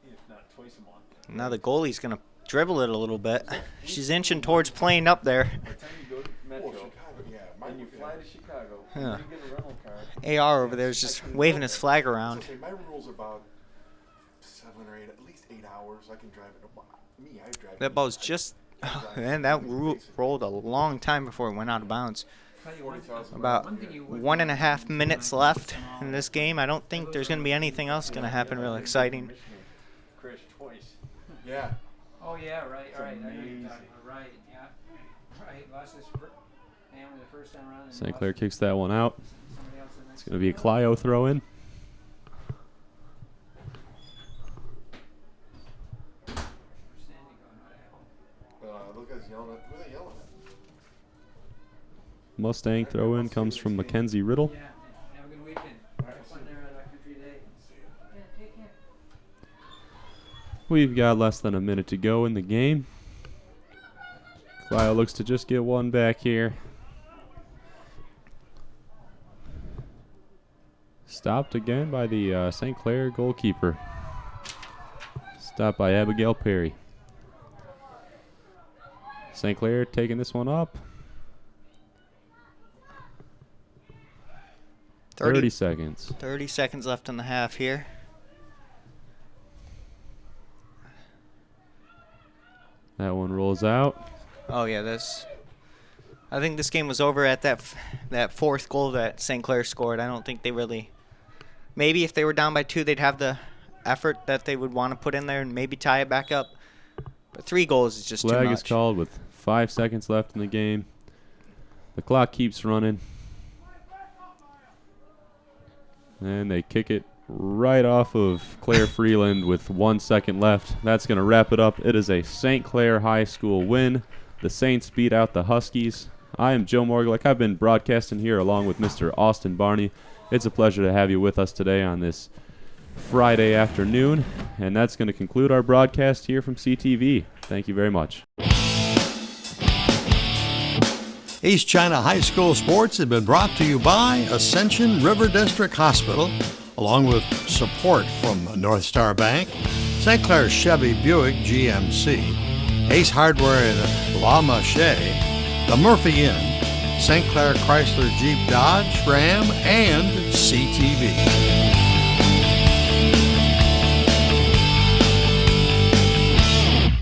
if not twice a month. Now the goalie's going to dribble it a little bit. She's inching towards playing up there. By the time you go to Metro, and you fly to Chicago, Yeah. you get a rental car. AR over there is just waving his flag around. My rule's about 7 or 8, at least 8 hours. I can drive it. Me, I drive. That ball's just, man, that rolled a long time before it went out of bounds. About 1.5 minutes left in this game. I don't think there's going to be anything else going to happen real exciting. Crashed twice. Yeah. Oh, yeah, right. I know you're talking about. Right, yeah. Right, lost his family the first time around. St. Clair kicks that one out. Somebody else in the It's going to be a Clio throw in. Those guys yelling at. Who are they yelling at? Mustang throw in comes from Mackenzie Riddle. Yeah, have a good weekend. Have fun there at Country Day. Yeah, take care. We've got less than a minute to go in the game. Clio looks to just get one back here. Stopped again by the St. Clair goalkeeper. Stopped by Abigail Perry. St. Clair taking this one up. 30 seconds. 30 seconds left in the half here. That one rolls out. Oh yeah, I think this game was over at that fourth goal that St. Clair scored. I don't think they really. Maybe if they were down by 2, they'd have the effort that they would want to put in there and maybe tie it back up. But 3 goals is just too much. Flag is called with 5 seconds left in the game. The clock keeps running. And they kick it right off of Claire Freeland with 1 second left. That's going to wrap it up. It is a St. Clair High School win. The Saints beat out the Huskies. I am Joe Morgulek. I've been broadcasting here along with Mr. Austin Barney. It's a pleasure to have you with us today on this Friday afternoon. And that's going to conclude our broadcast here from CTV. Thank you very much. East China High School sports have been brought to you by Ascension River District Hospital, along with support from North Star Bank, St. Clair Chevy Buick GMC, Ace Hardware in La Mache, the Murphy Inn, St. Clair Chrysler Jeep Dodge Ram, and CTV.